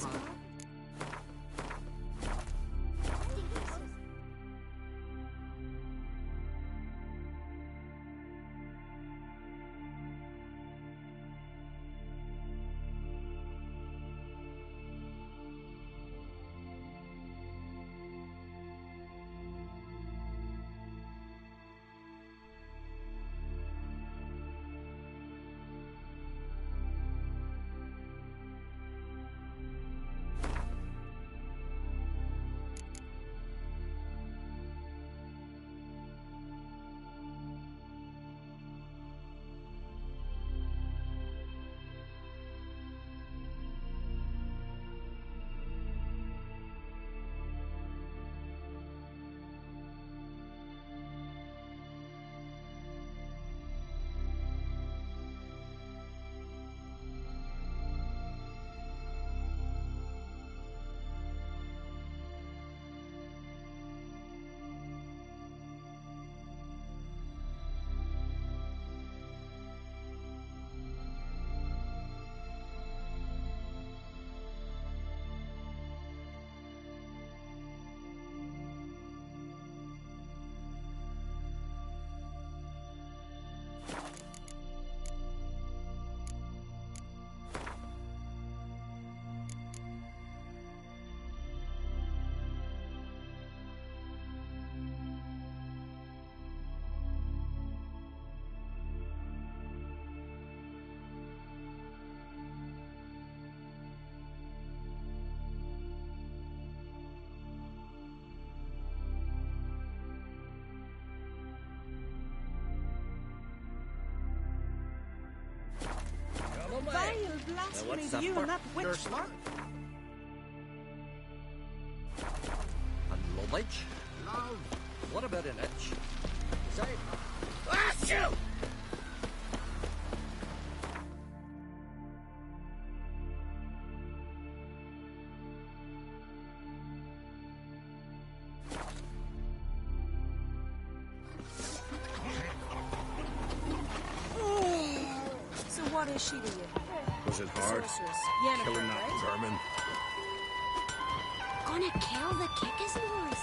Vile blasphemy, you and that witch. And lovage? Love. What about an itch? Say, ah, shoot! So what is she to you? Was it hard? Sorceress. Yennefer, Killing that right? vermin? Gonna kill the kickers boys.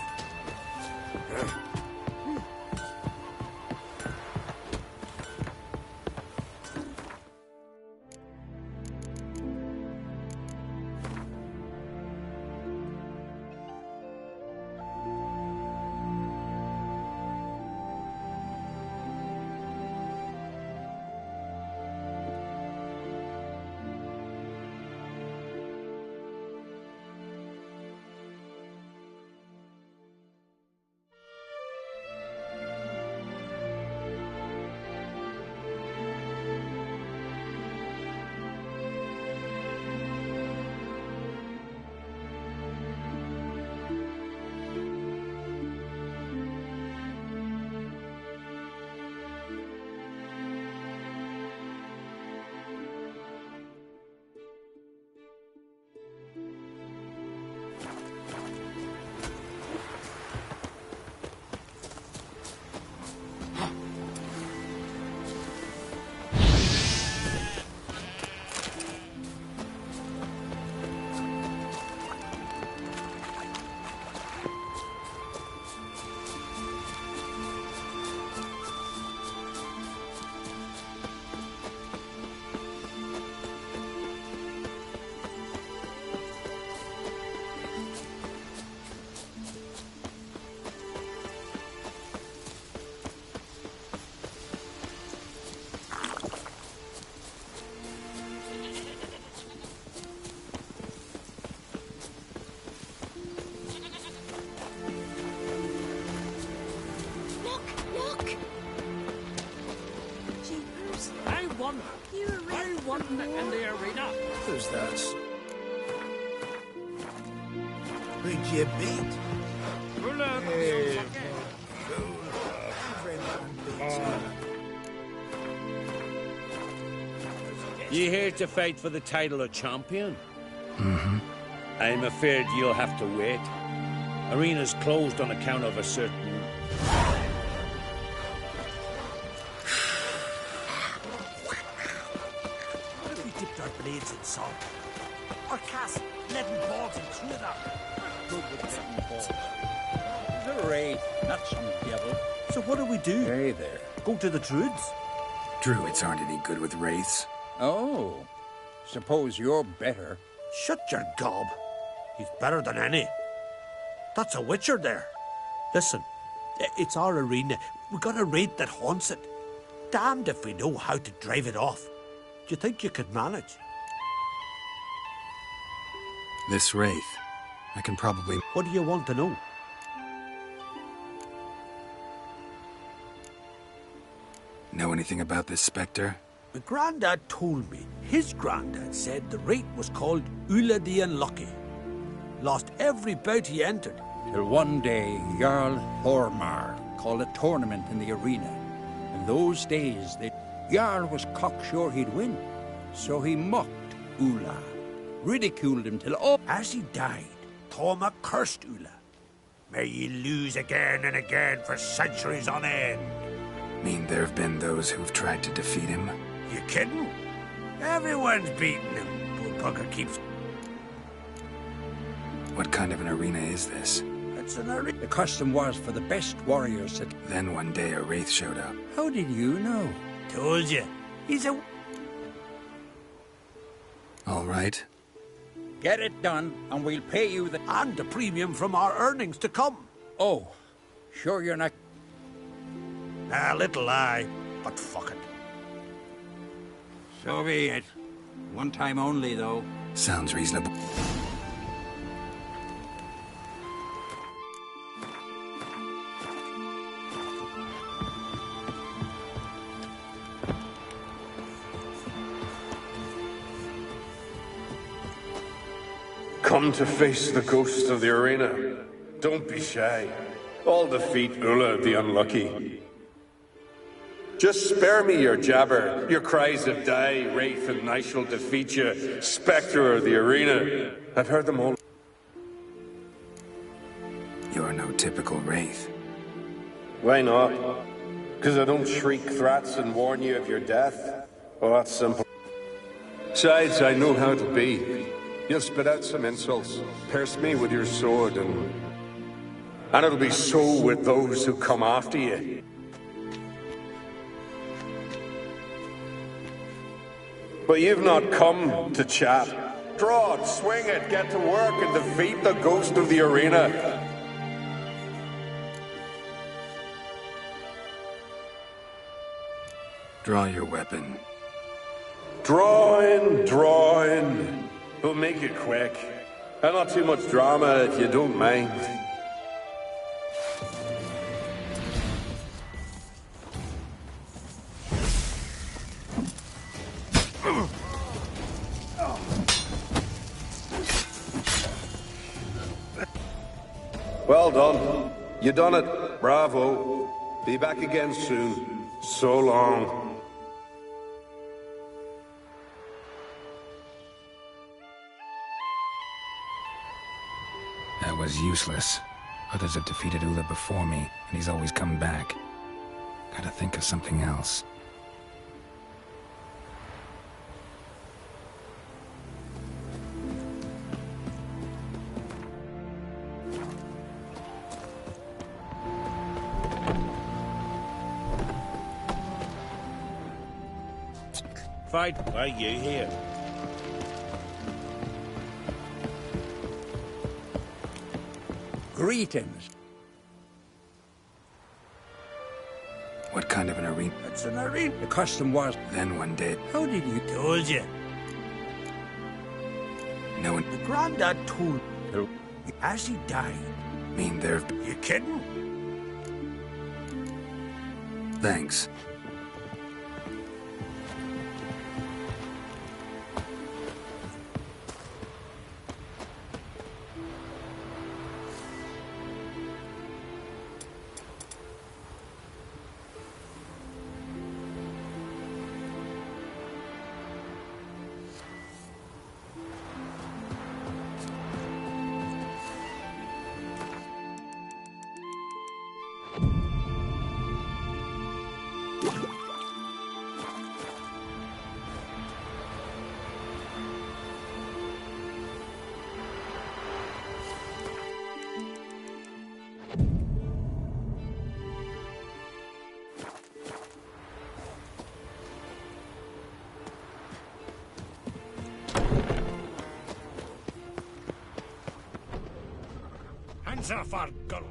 I won in the arena. Who's that? Who'd you beat? Hey. You here to fight for the title of champion? Mm-hmm. I'm afraid you'll have to wait. Arena's closed on account of a certain... What are we dipped our blades in salt. Or cast leaden balls and threw them. Good with leaden balls. The wraith, not some devil. So what do we do? Hey there. Go to the druids? Druids aren't any good with wraiths. Oh. Suppose you're better. Shut your gob. He's better than any. That's a witcher there. Listen, it's our arena. We got a wraith that haunts it. Damned if we know how to drive it off. Do you think you could manage? This wraith, I can probably... What do you want to know? Know anything about this spectre? My granddad told me. His granddad said the wraith was called Ula the Unlucky. Lost every bout he entered. Till one day, Jarl Thormar called a tournament in the arena. In those days, Jarl was cocksure he'd win. So he mocked Ula, ridiculed him till all... As he died, Thormar cursed Ula. May ye lose again and again for centuries on end. Mean there have been those who've tried to defeat him? You kidding? Everyone's beating him. Poor bugger keeps... What kind of an arena is this? It's an arena. The custom was for the best warriors to... Then one day a wraith showed up. How did you know? Told you. He's a... All right. Get it done, and we'll pay you the... And the premium from our earnings to come. Oh, sure you're not... A little lie, but fuck it. So be it. One time only, though. Sounds reasonable. Come to face the ghost of the arena. Don't be shy. I'll defeat Ula the Unlucky. Just spare me your jabber, your cries of die, wraith, and I shall defeat you, spectre of the arena. I've heard them all. You're no typical wraith. Why not? Because I don't shriek threats and warn you of your death? Well, that's simple. Besides, I know how it'll be. You'll spit out some insults, pierce me with your sword, and it'll be so with those who come after you. But you've not come to chat. Draw it, swing it, get to work, and defeat the ghost of the arena. Draw your weapon. Draw in. We'll make it quick. And not too much drama if you don't mind. Well done. You done it. Bravo. Be back again soon. So long. That was useless. Others have defeated Ula before me, and he's always come back. Gotta think of something else. Fight, why you here? Greetings. What kind of an arena? It's an arena. The custom was... Then one day... How did you... Told you. No one... The granddad told... As he died. Mean there... You kidding? Thanks. hands off our girl!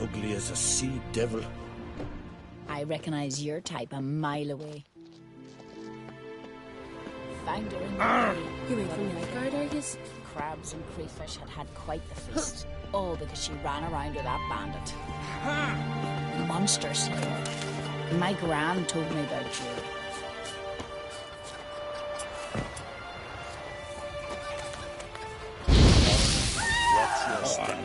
Ugly as a sea devil. I recognize your type a mile away. Found her in the bay. You ain't from Nightguard, are yous? Crabs and crayfish had quite the feast. All because she ran around with that bandit. Monster slayer. My gran told me about you. Watch your step.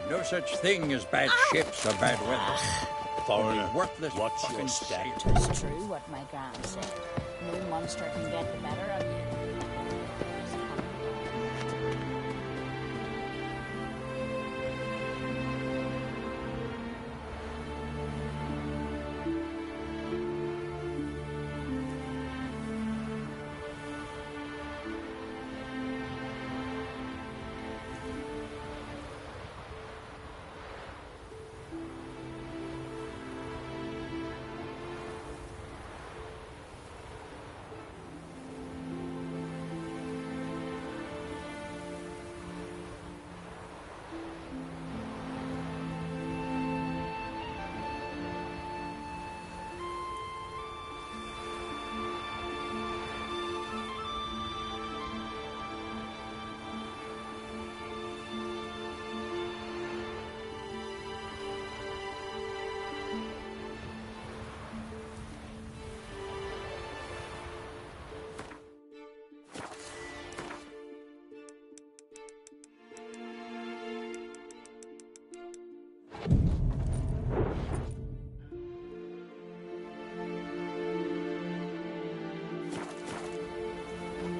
No such thing as bad ships or bad weather. Foreigner, worthless watch fucking your step. Tis true what my gran said. No monster can get the better of you.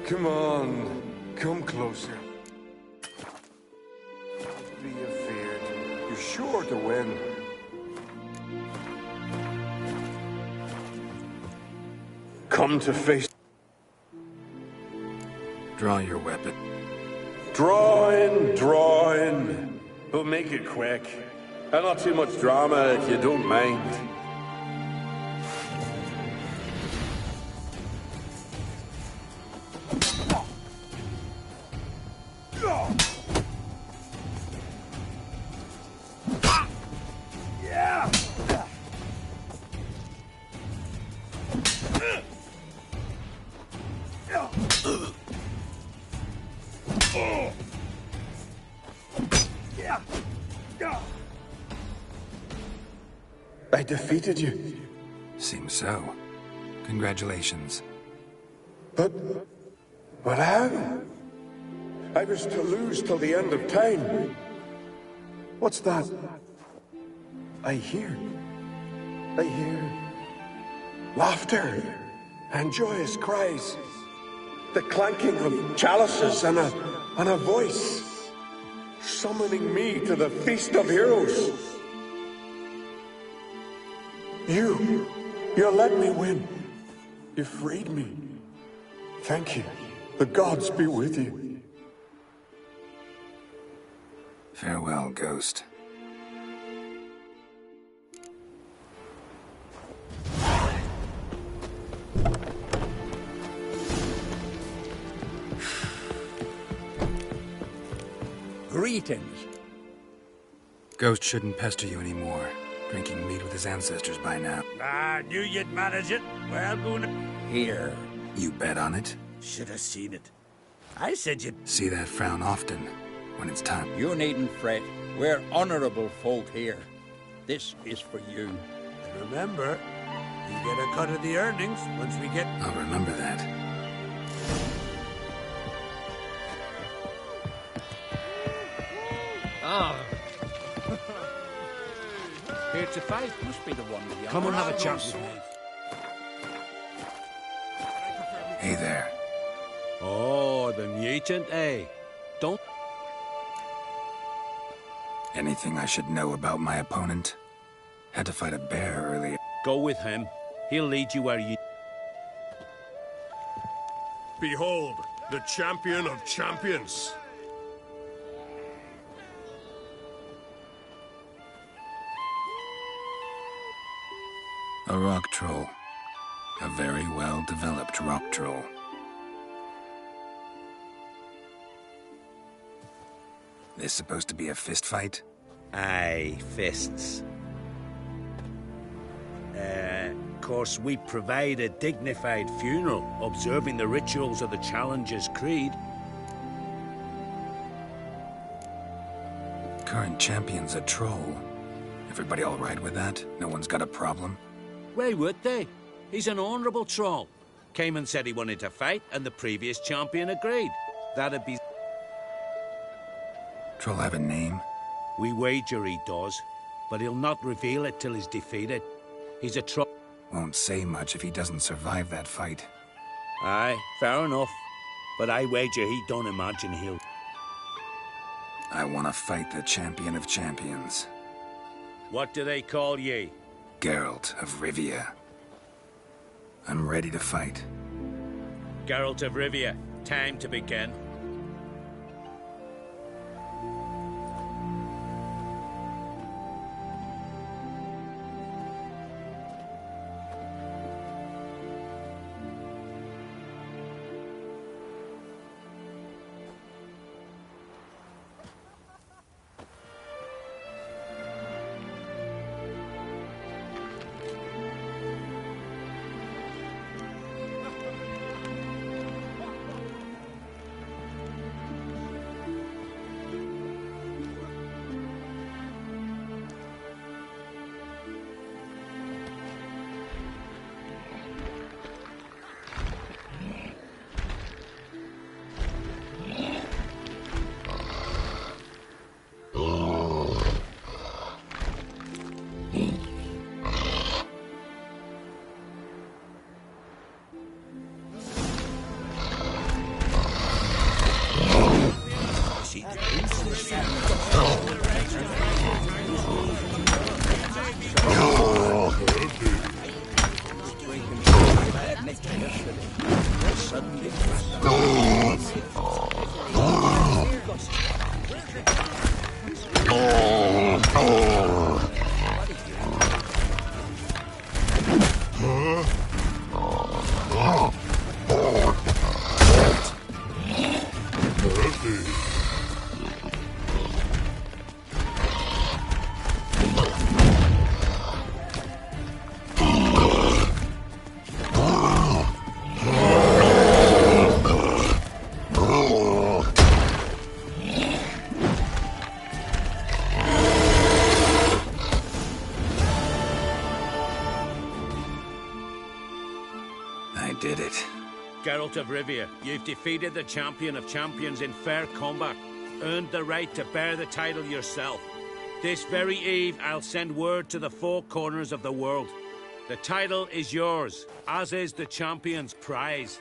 Come on, come closer. Don't be afeard. You're sure to win. Come to face. Draw your weapon. Draw in. But make it quick. And not too much drama if you don't mind. I defeated you. Seems so. Congratulations. But how? I was to lose till the end of time. What's that? I hear laughter and joyous cries. The clanking of chalices and a voice summoning me to the feast of heroes. You let me win. You freed me. Thank you. The gods be with you. Farewell, Ghost. Greetings. Ghost shouldn't pester you anymore. Drinking meat with his ancestors by now. I knew you'd manage it. Well, going Here. You bet on it? should have seen it. I said you'd... See that frown often, when it's time. You needn't fret. We're honorable folk here. This is for you. And remember, you get a cut of the earnings once we get... I'll remember that. Ah. Here to fight must be the one with the Come and have a chat with me. Hey there. Oh, the mutant, eh? Don't... Anything I should know about my opponent? Had to fight a bear earlier. Go with him. He'll lead you where you... Behold, The champion of champions. A rock troll. A very well-developed rock troll. This supposed to be a fist fight? Aye, fists. Of course, we provide a dignified funeral, observing the rituals of the Challenger's Creed. Current champion's a troll. Everybody all right with that? No one's got a problem? Why would they? He's an honourable troll. Came and said he wanted to fight, and the previous champion agreed. That'd be... Troll have a name? We wager he does, but he'll not reveal it till he's defeated. He's a troll. Won't say much if he doesn't survive that fight. Aye, fair enough. But I wager he don't imagine he'll... I want to fight the champion of champions. What do they call ye? Geralt of Rivia. I'm ready to fight. Geralt of Rivia, time to begin. Geralt of Rivia, you've defeated the champion of champions in fair combat. Earned the right to bear the title yourself. This very eve, I'll send word to the four corners of the world. The title is yours, as is the champion's prize.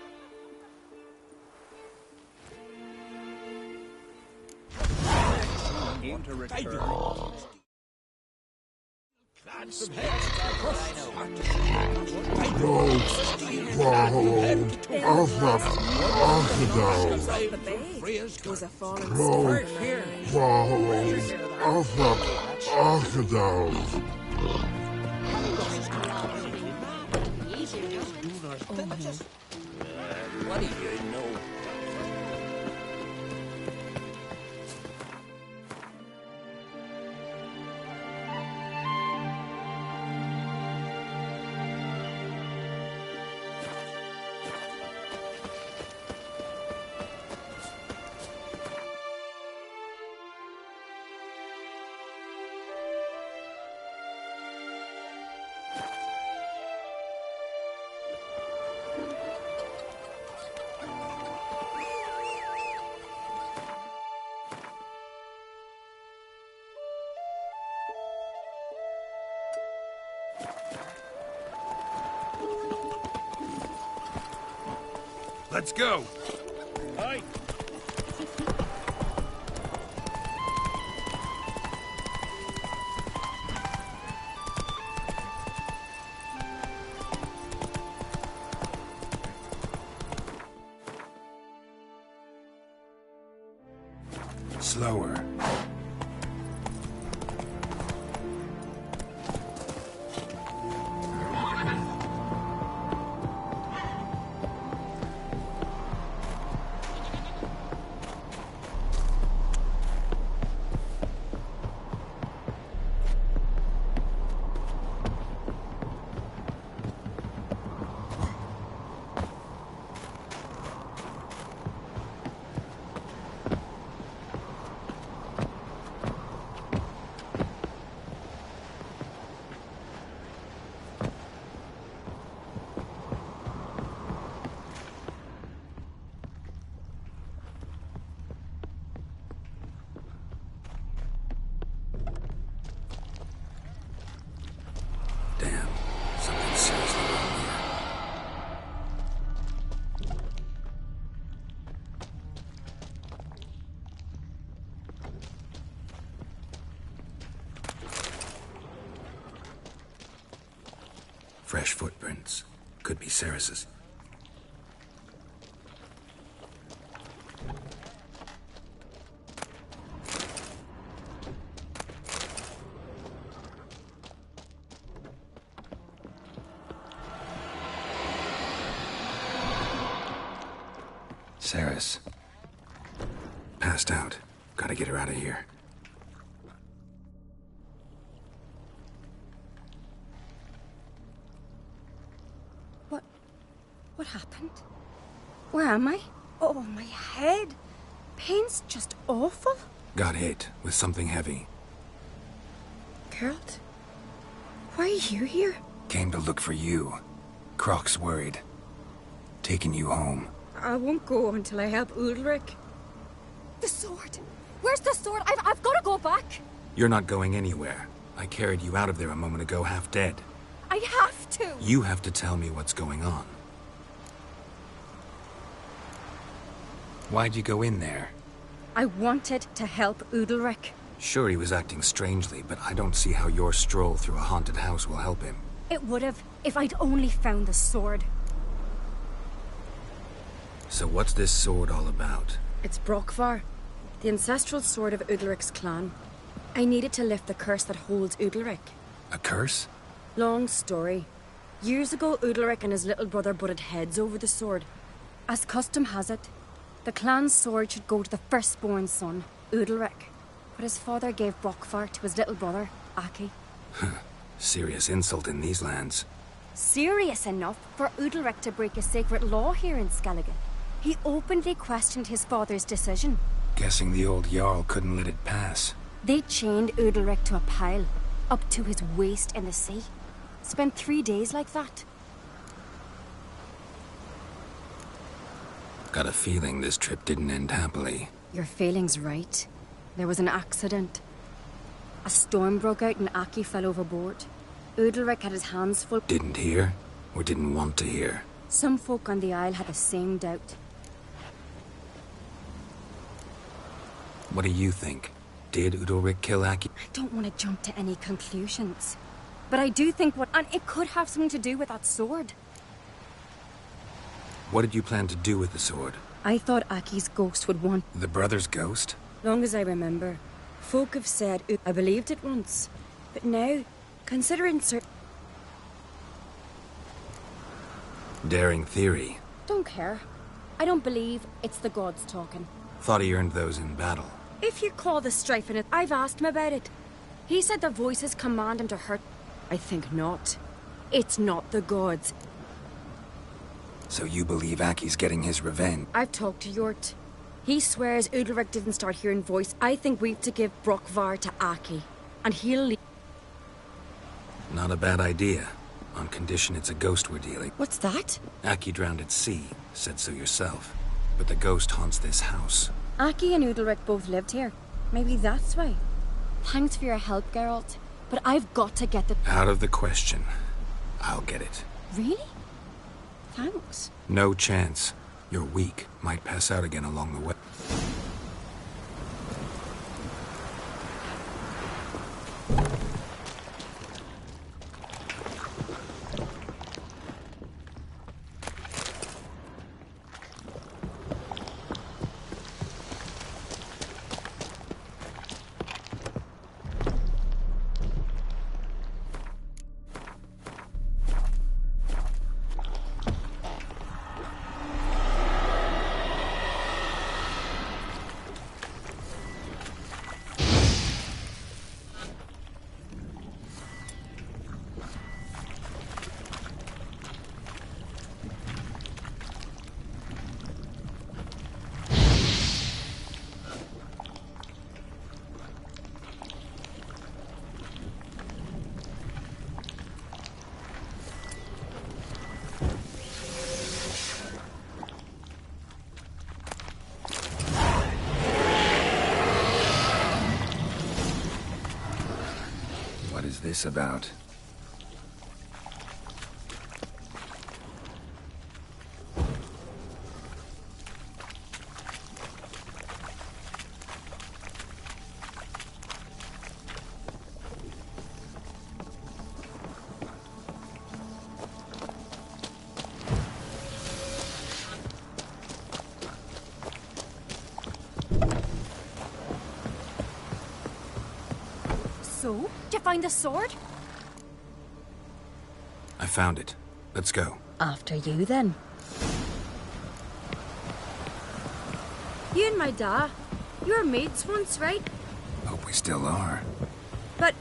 Aim to return. Was a fallen What do you know? Let's go. Aye. Slower. Fresh footprints. Could be Ceres's. Ceres. Passed out. Gotta get her out of here. What happened? Where am I? Oh, my head. Pain's just awful. Got hit with something heavy. Geralt? Why are you here? Came to look for you. Croc's worried. Taking you home. I won't go until I help Ulrich. The sword! Where's the sword? I've got to go back! You're not going anywhere. I carried you out of there a moment ago, half dead. I have to! You have to tell me what's going on. Why'd you go in there? I wanted to help Ulrich. Sure, he was acting strangely, but I don't see how your stroll through a haunted house will help him. It would have, if I'd only found the sword. So what's this sword all about? It's Brokvar, the ancestral sword of Udalric's clan. I needed to lift the curse that holds Udalric. A curse? Long story. Years ago, Udalric and his little brother butted heads over the sword. As custom has it, the clan's sword should go to the firstborn son, Udalric. But his father gave Brokvar to his little brother, Aki. Serious insult in these lands. Serious enough for Udalric to break a sacred law here in Skellige. He openly questioned his father's decision. Guessing the old Jarl couldn't let it pass. They chained Udalric to a pile, up to his waist in the sea. Spent 3 days like that. Got a feeling this trip didn't end happily. Your feeling's right. There was an accident. A storm broke out and Aki fell overboard. Udalric had his hands full. Didn't hear, or didn't want to hear. Some folk on the Isle had the same doubt. What do you think? Did Udalric kill Aki? I don't want to jump to any conclusions. But I do think and it could have something to do with that sword. What did you plan to do with the sword? I thought Aki's ghost would want... The brother's ghost? Long as I remember. Folk have said... I believed it once. But now, considering Daring theory. Don't care. I don't believe it's the gods talking. Thought he earned those in battle. If you call the strife in it, I've asked him about it. He said the voices command him to hurt. I think not. It's not the gods. So you believe Aki's getting his revenge? I've talked to Yort. He swears Udalric didn't start hearing voice. I think we've to give Brokvar to Aki. And he'll leave. Not a bad idea. On condition it's a ghost we're dealing. What's that? Aki drowned at sea. Said so yourself. But the ghost haunts this house. Aki and Udalric both lived here. Maybe that's why. Thanks for your help, Geralt. But I've got to get the... Out of the question. I'll get it. Really? Thanks. No chance. You're weak. Might pass out again along the way. What's this about? So, did you find the sword? I found it. Let's go. After you, then. You and my dad, you were mates once, right? Hope we still are. But,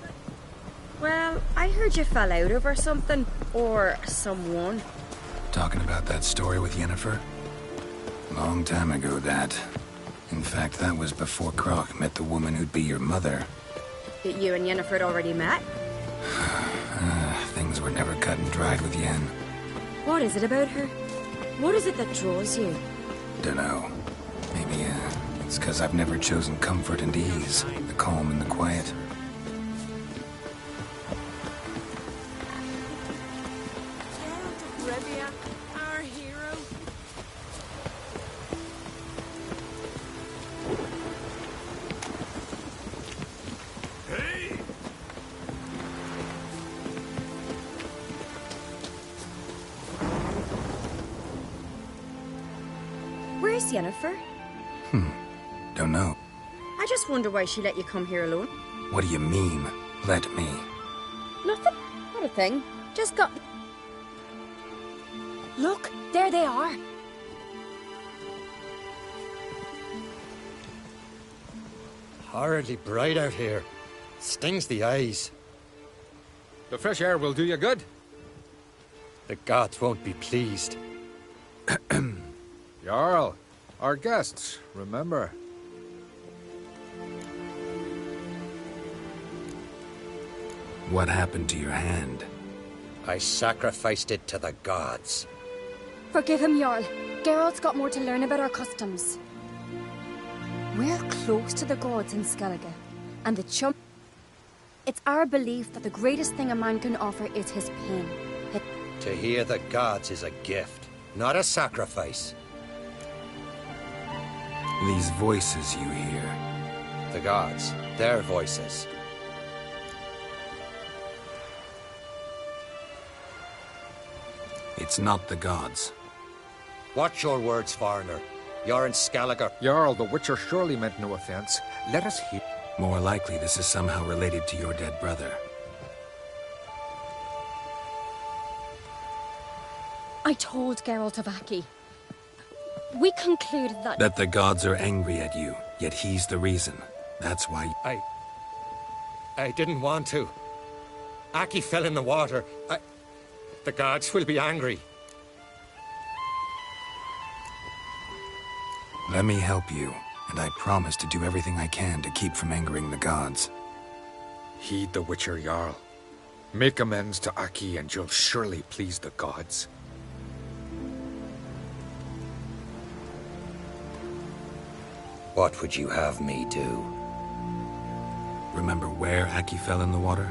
well, I heard you fell out over something. Or someone. Talking about that story with Yennefer? Long time ago, that. In fact, that was before Croc met the woman who'd be your mother. That you and Yennefer had already met? Things were never cut and dried with Yen. What is it about her? What is it that draws you? Dunno. Maybe, it's because I've never chosen comfort and ease, the calm and the quiet. Revia, our hero. Where's Yennefer? Don't know. I just wonder why she let you come here alone. What do you mean, let me? Nothing. Not a thing. Just got... Look, there they are. Horridly bright out here. Stings the eyes. The fresh air will do you good. The gods won't be pleased. Jarl, our guests, remember. What happened to your hand? I sacrificed it to the gods. Forgive him, Jarl. Geralt's got more to learn about our customs. We're close to the gods in Skellige, and the chum... It's our belief that the greatest thing a man can offer is his pain. To hear the gods is a gift, not a sacrifice. These voices you hear. The gods, their voices. It's not the gods. Watch your words, foreigner. You're in Skellige. Jarl, the Witcher surely meant no offense. Let us hear. More likely this is somehow related to your dead brother. I told Geralt of Aki. We concluded that... That the gods are angry at you, yet he's the reason. That's why... I didn't want to. Aki fell in the water. The gods will be angry. Let me help you, and I promise to do everything I can to keep from angering the gods. Heed the Witcher, Jarl. Make amends to Aki and you'll surely please the gods. What would you have me do? Remember where Aki fell in the water?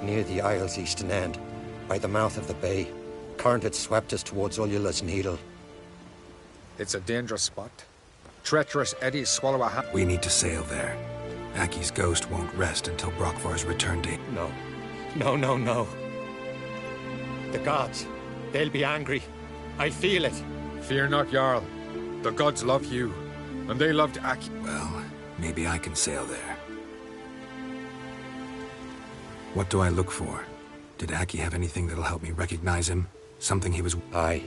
Near the Isle's eastern end, by the mouth of the bay. Current had swept us towards Ullula's Needle. It's a dangerous spot. Treacherous eddies swallow a hand. We need to sail there. Aki's ghost won't rest until Brokvar's return date. No. No. The gods, they'll be angry. I feel it. Fear not, Jarl. The gods love you, and they loved Aki. Well, maybe I can sail there. What do I look for? Did Aki have anything that'll help me recognize him? Something he was... Aye.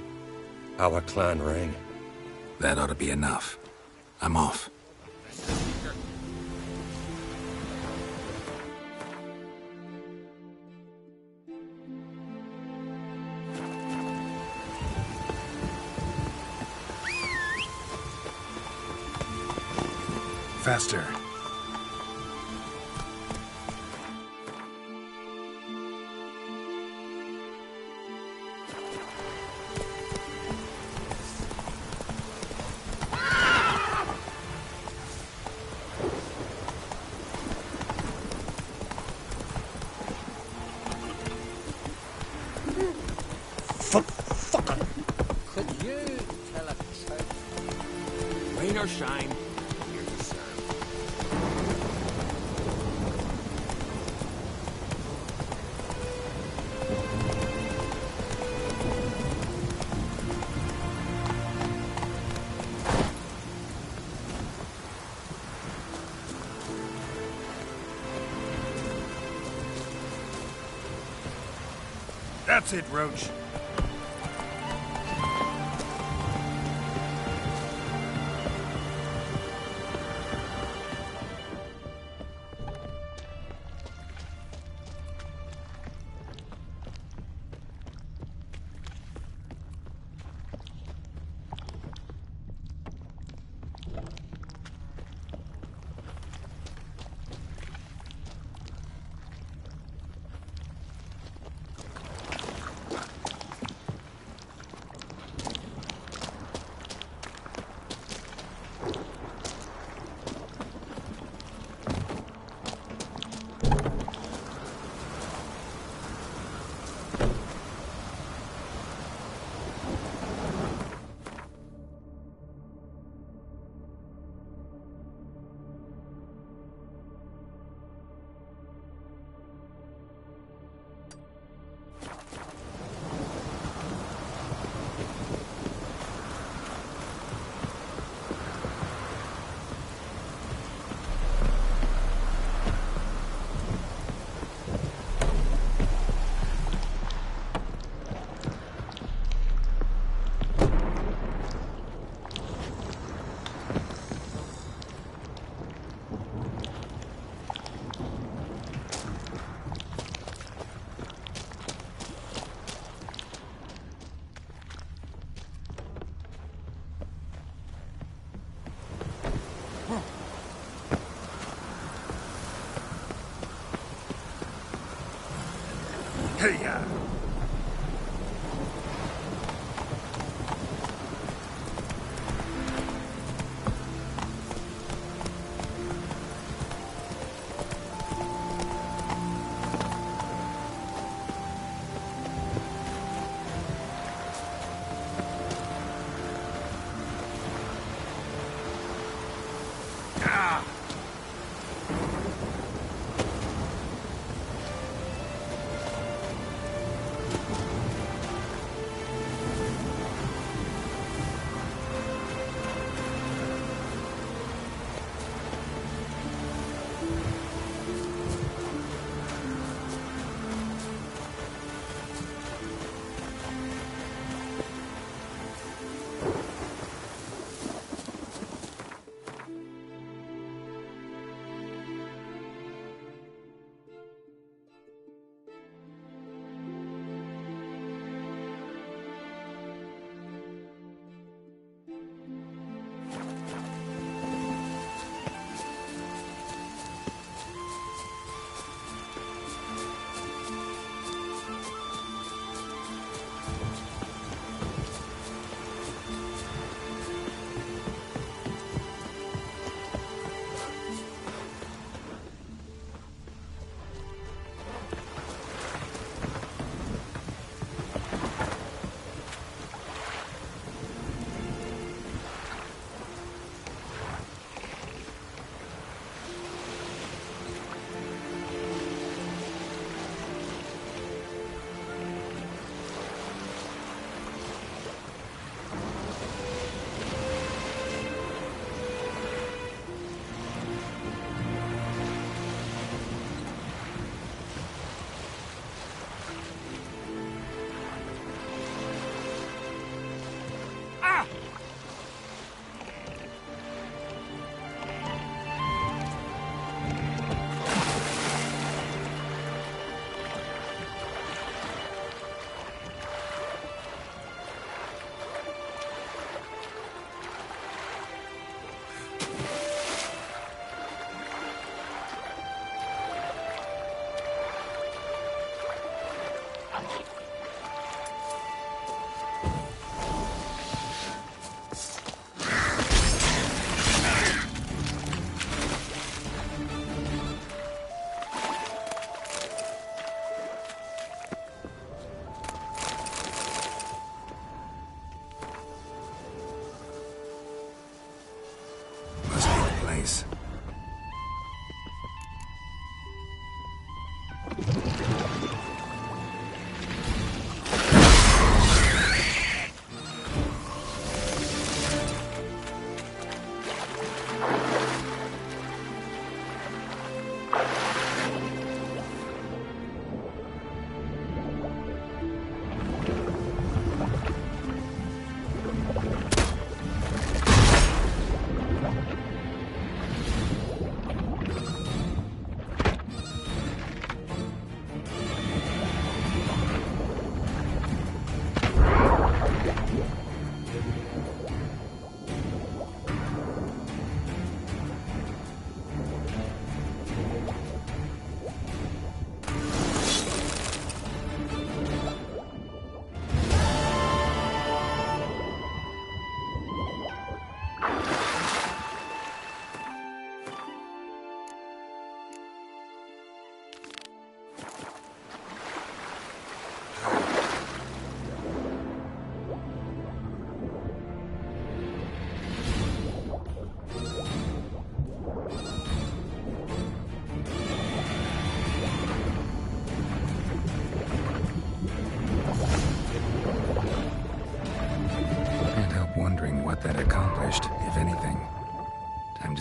Our clan ring. That ought to be enough. I'm off. Faster. Fucking. Could you tell a tale? Rain or shine, here's the sound. That's it, Roach. Hey-ya!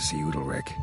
see Udalric.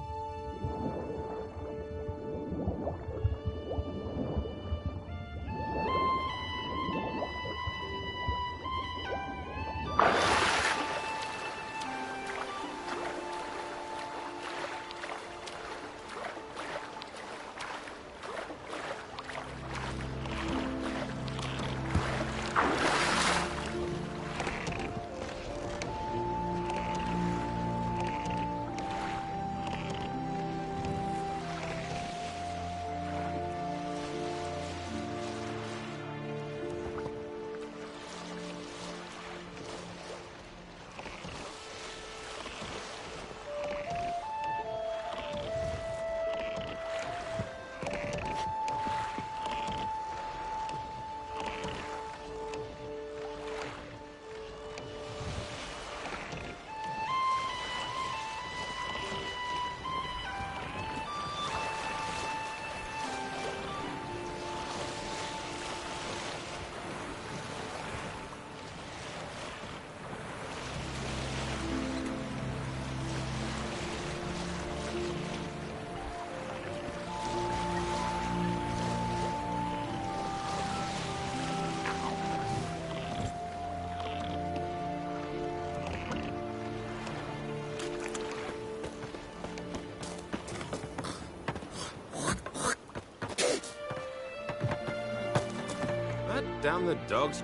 Damn the dogs.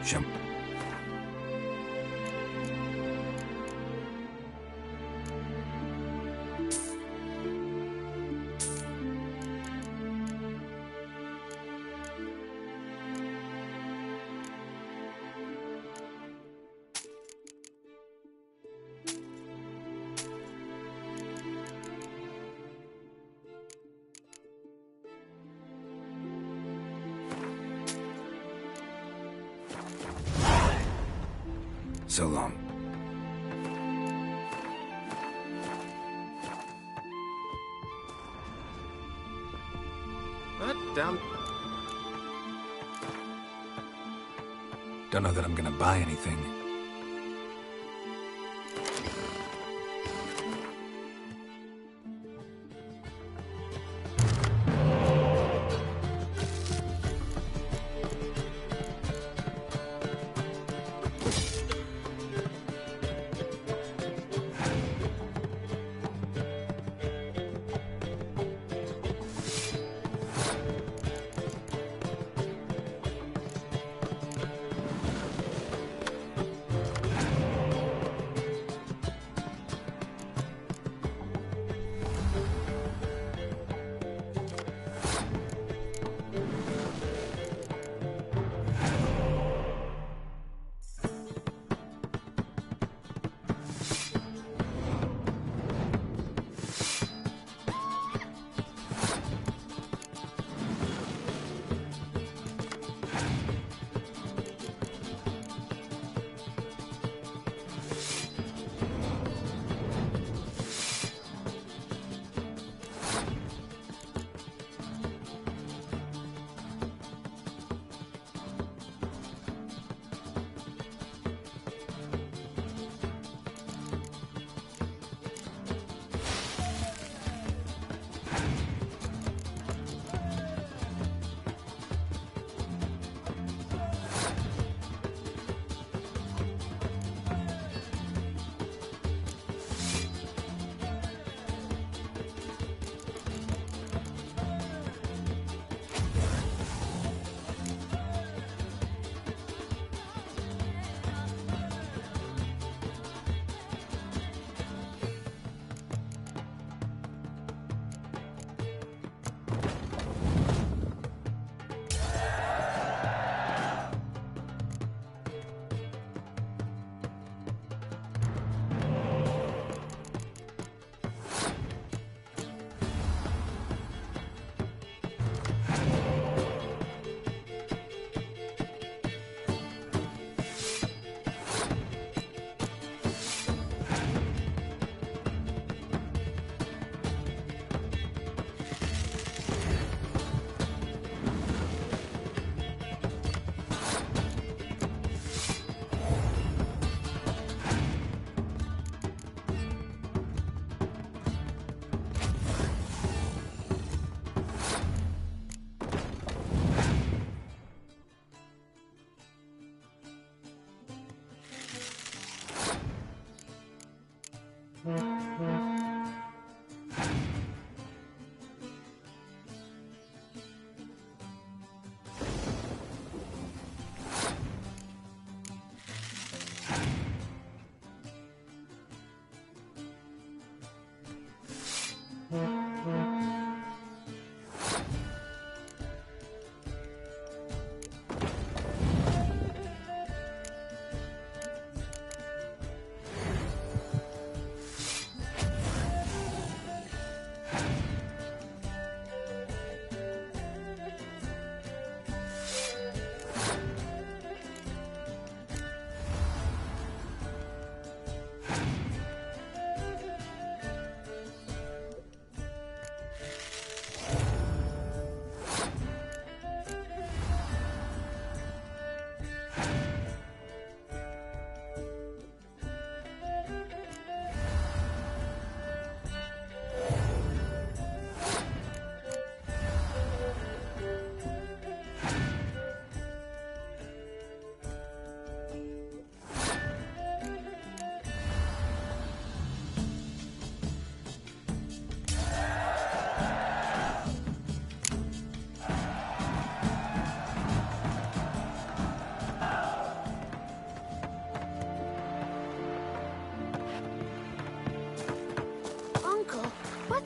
Jump. So long. That damn... Don't know that I'm gonna buy anything.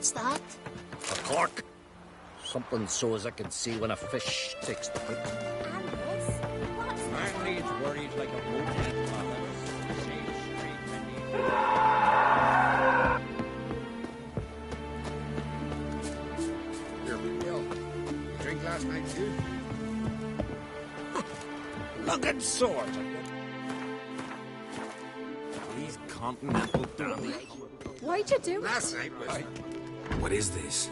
What's that? A cork. Something so as I can see when a fish sticks the hook. And this? What's Man needs worries like a boathead, fellas. Same street, Here, Bill. You drink last night, too? Looking sword. These continental dandies. Why'd you do it? Last night was... What is this?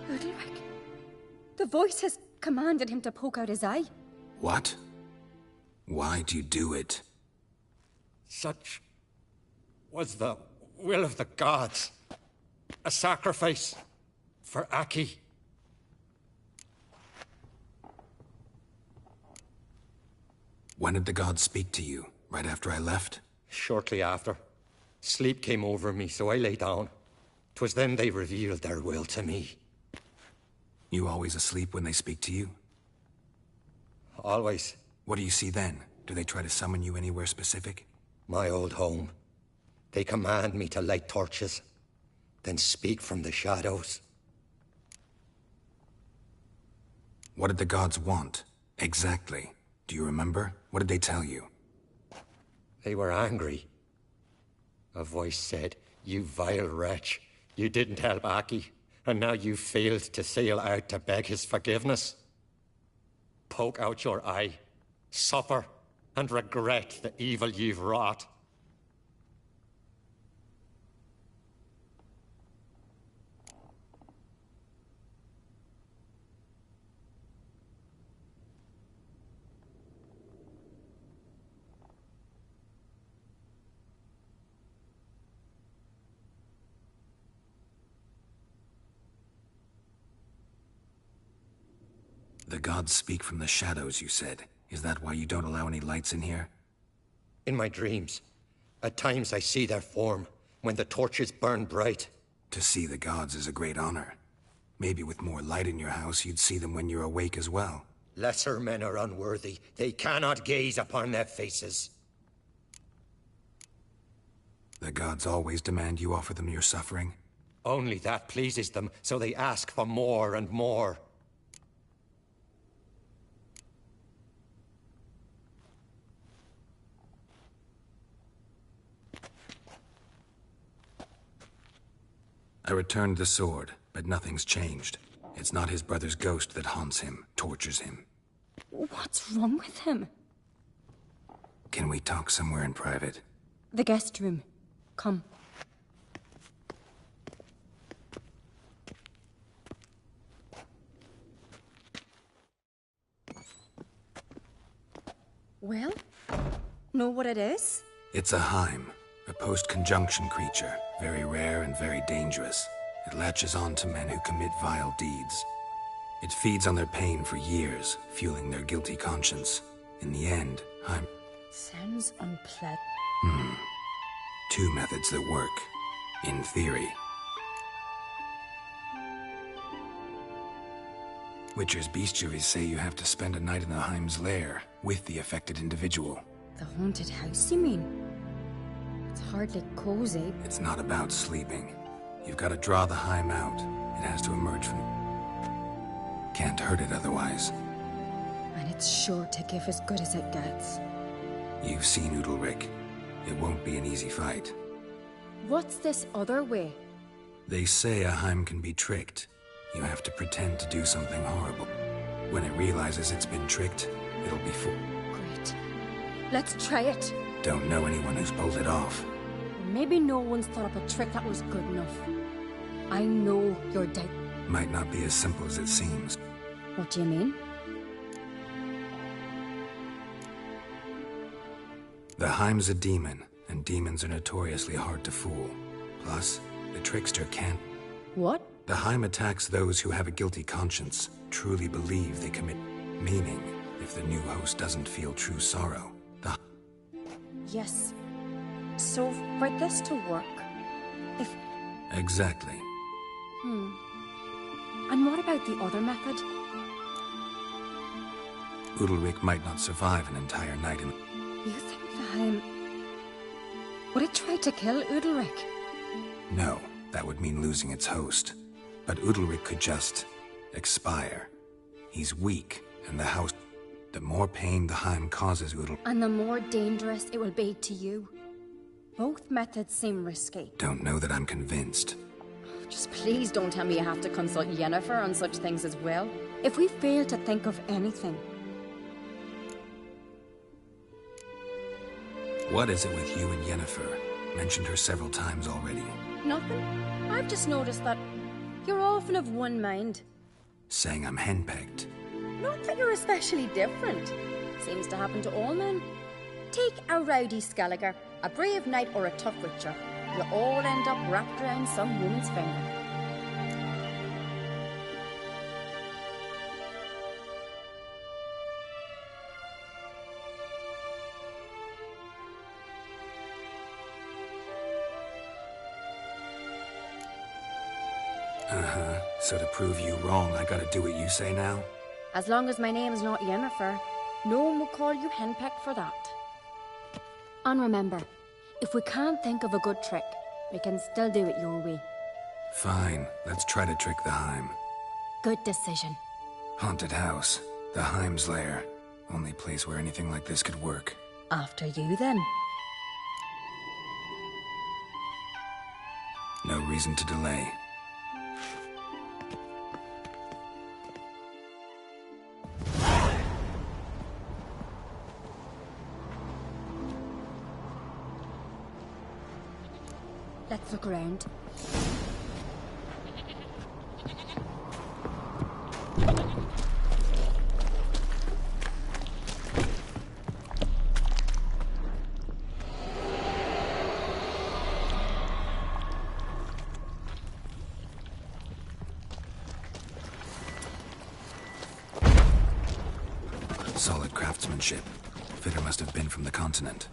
Udalric. The voices commanded him to poke out his eye. What? Why'd you do it? Such was the will of the gods. A sacrifice for Aki. When did the gods speak to you? Right after I left? Shortly after. Sleep came over me, so I lay down. 'Twas then they revealed their will to me. You always asleep when they speak to you? Always. What do you see then? Do they try to summon you anywhere specific? My old home. They command me to light torches, then speak from the shadows. What did the gods want? Exactly. Do you remember? What did they tell you? They were angry. A voice said, "You vile wretch. You didn't help Aki, and now you failed to sail out to beg his forgiveness. Poke out your eye, suffer, and regret the evil you've wrought." The gods speak from the shadows, you said. Is that why you don't allow any lights in here? In my dreams, at times I see their form, when the torches burn bright. To see the gods is a great honor. Maybe with more light in your house, you'd see them when you're awake as well. Lesser men are unworthy. They cannot gaze upon their faces. The gods always demand you offer them your suffering? Only that pleases them, so they ask for more and more. I returned the sword, but nothing's changed. It's not his brother's ghost that haunts him, tortures him. What's wrong with him? Can we talk somewhere in private? The guest room. Come. Well, know what it is? It's a Heim, a post-conjunction creature, very rare and very dangerous. It latches on to men who commit vile deeds. It feeds on their pain for years, fueling their guilty conscience. In the end, Heim... Sounds unpleasant. Two methods that work, in theory. Witcher's bestiaries say you have to spend a night in the Heim's lair, with the affected individual. The haunted house, you mean? It's hardly cozy. It's not about sleeping. You've got to draw the Heim out. It has to emerge from... Can't hurt it otherwise. And it's sure to give as good as it gets. You've seen Udalric. It won't be an easy fight. What's this other way? They say a Heim can be tricked. You have to pretend to do something horrible. When it realizes it's been tricked, it'll be Great. Let's try it. Don't know anyone who's pulled it off. Maybe no one's thought up a trick that was good enough. I know you're dead. Might not be as simple as it seems. What do you mean? The Heim's a demon, and demons are notoriously hard to fool. Plus, the trickster can't... What? The Heim attacks those who have a guilty conscience, truly believe they commit... Meaning, if the new host doesn't feel true sorrow, the... Yes. So, for this to work, if... Exactly. And what about the other method? Udalric might not survive an entire night in... You think the Heim... Would it try to kill Udalric? No, that would mean losing its host. But Udalric could just expire. He's weak, and the house... The more pain the Heim causes Udal... And the more dangerous it will be to you. Both methods seem risky. Don't know that I'm convinced. Just please don't tell me you have to consult Yennefer on such things as well. If we fail to think of anything... What is it with you and Yennefer? Mentioned her several times already. Nothing. I've just noticed that you're often of one mind. Saying I'm henpecked. Not that you're especially different. Seems to happen to all men. Take a rowdy Skelliger, a brave knight or a tough witcher. You'll all end up wrapped around some woman's finger. Uh-huh. So to prove you wrong, I gotta do what you say now? As long as my name's not Yennefer, no one will call you henpecked for that. And remember, if we can't think of a good trick, we can still do it your way. Fine, let's try to trick the Heim. Good decision. Haunted house. The Heim's lair. Only place where anything like this could work. After you, then. No reason to delay. Let's look around. Solid craftsmanship. Fitter must have been from the continent.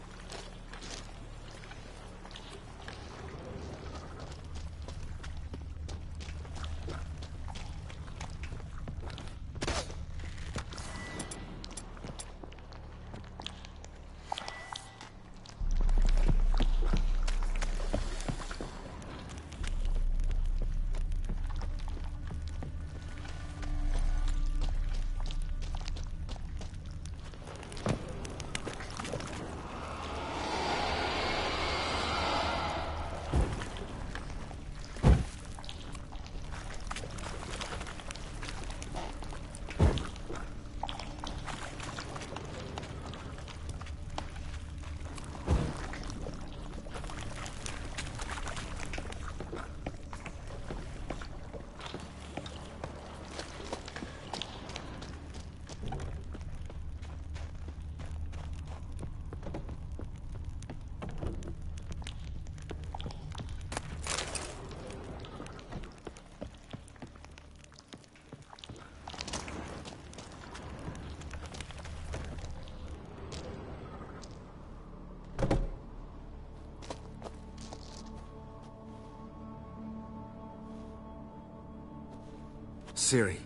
Ciri.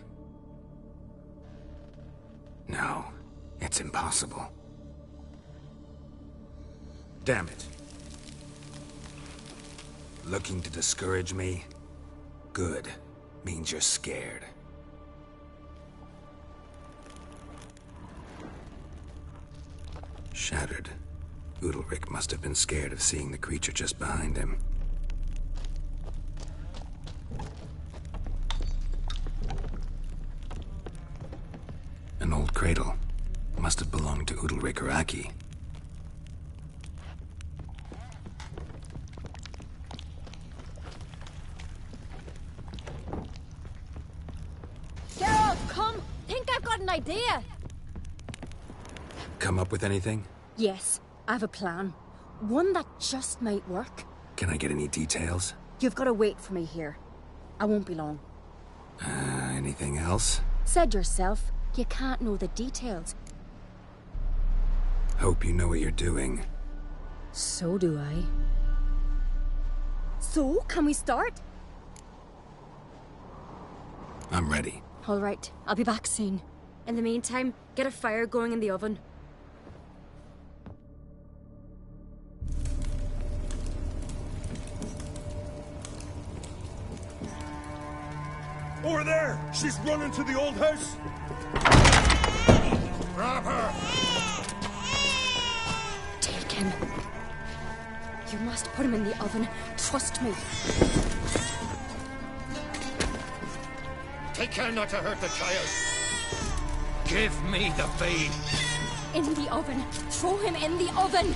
No, it's impossible. Damn it. Looking to discourage me? Good. Means you're scared. Shattered. Udalric must have been scared of seeing the creature just behind him. An old cradle. Must have belonged to Udalric or Aki. Geralt, come! Think I've got an idea! Come up with anything? Yes, I have a plan. One that just might work. Can I get any details? You've got to wait for me here. I won't be long. Anything else? Said yourself, you can't know the details. Hope you know what you're doing. So do I. So, can we start? I'm ready. All right, I'll be back soon. In the meantime, get a fire going in the oven. Over there! She's running to the old house! Grab her! Take him. You must put him in the oven. Trust me. Take care not to hurt the child. Give me the babe. In the oven. Throw him in the oven.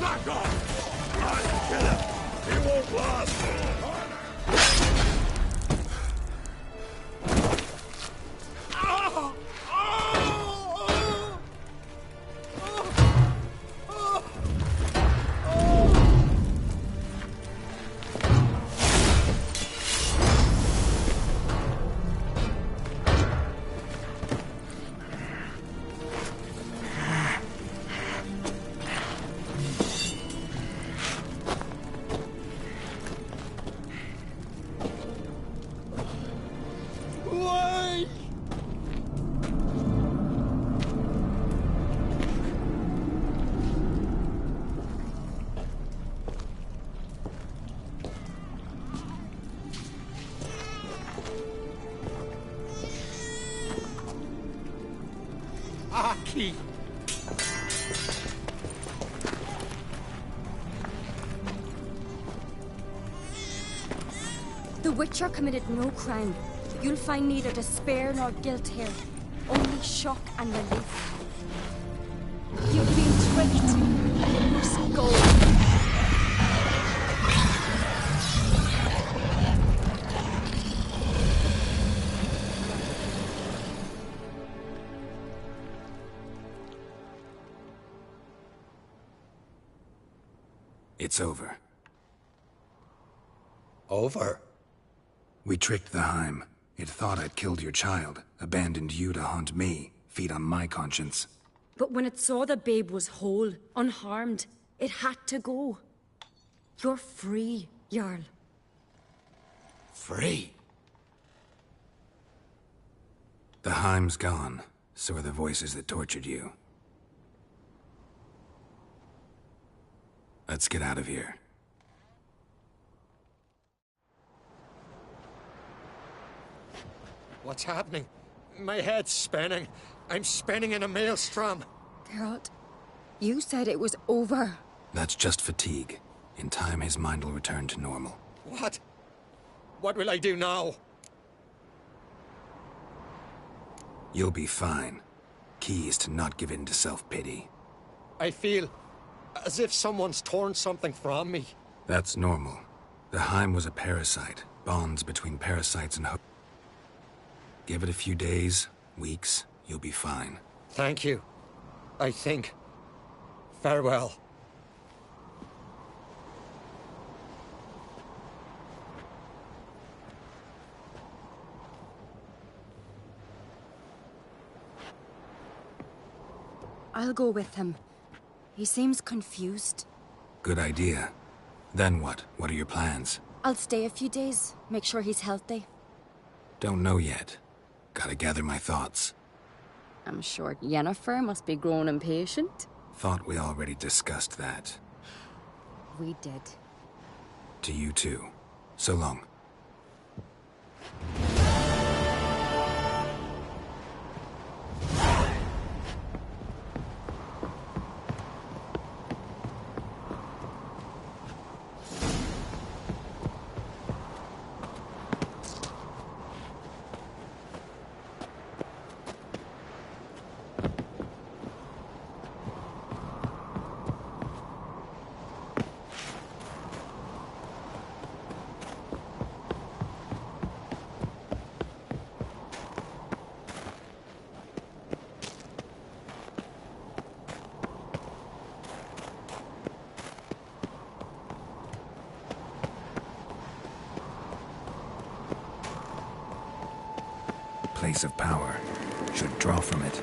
Knock off! I'll kill him! He won't last! Aki! The Witcher committed no crime. You'll find neither despair nor guilt here. Only shock and relief. You've been tricked. You must go. It's over. Over? We tricked the Heim. It thought I'd killed your child, abandoned you to haunt me, feed on my conscience. But when it saw the babe was whole, unharmed, it had to go. You're free, Jarl. Free? The Heim's gone, so are the voices that tortured you. Let's get out of here. What's happening? My head's spinning. I'm spinning in a maelstrom. Geralt, you said it was over. That's just fatigue. In time, his mind will return to normal. What? What will I do now? You'll be fine. Key is to not give in to self-pity. I feel as if someone's torn something from me. That's normal. The Heim was a parasite. Bonds between parasites and hope. Give it a few days, weeks, you'll be fine. Thank you. I think. Farewell. I'll go with him. He seems confused. Good idea. Then what? What are your plans? I'll stay a few days, make sure he's healthy. Don't know yet. Gotta gather my thoughts. I'm sure Yennefer must be growing impatient. Thought we already discussed that. We did. To you too. So long. Place of power. Should draw from it.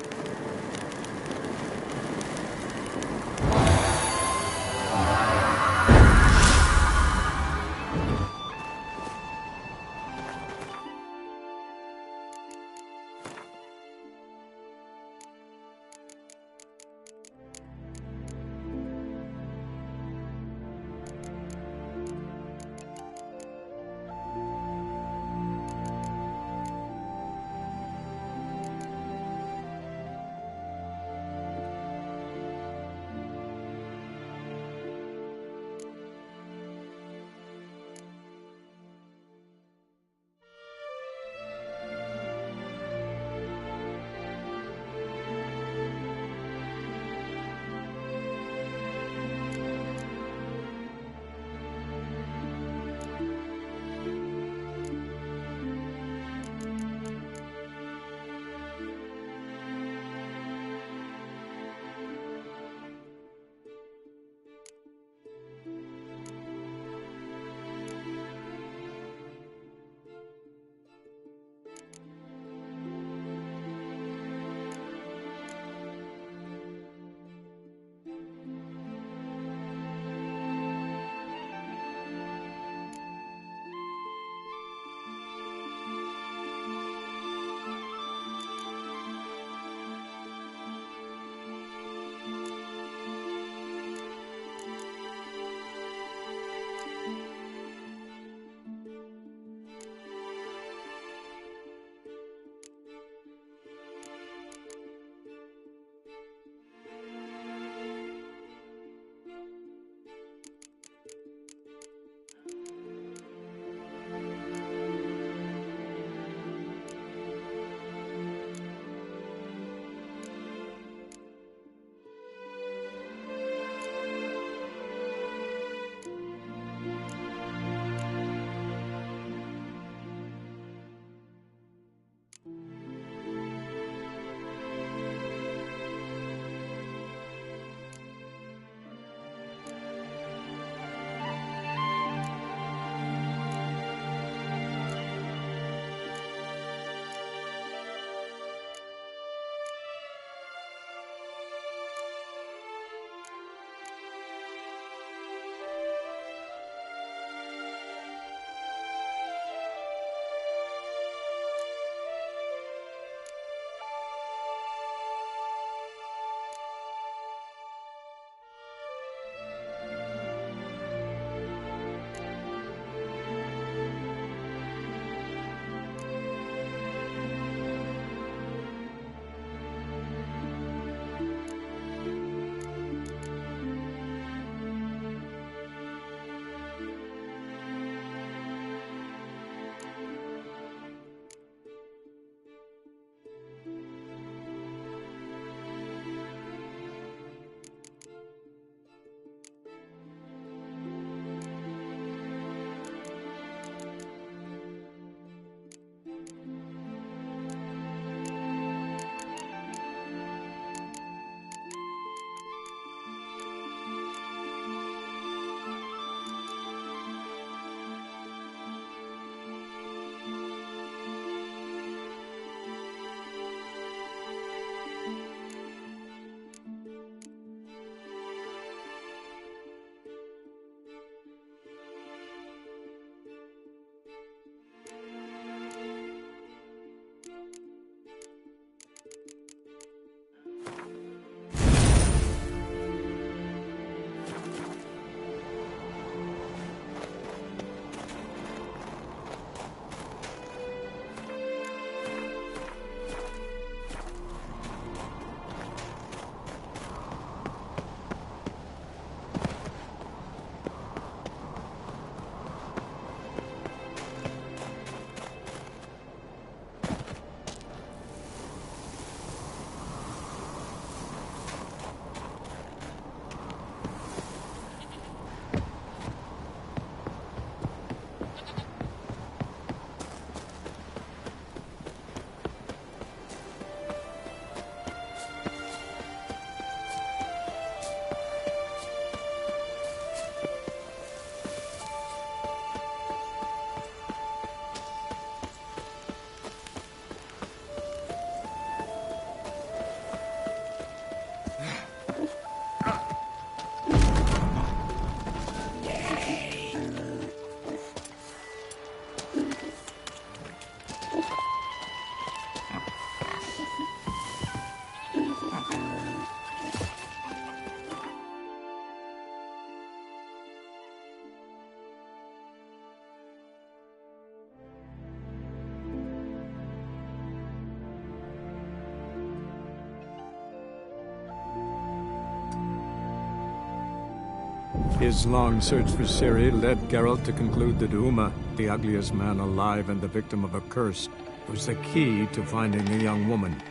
His long search for Ciri led Geralt to conclude that Uma, the ugliest man alive and the victim of a curse, was the key to finding the young woman.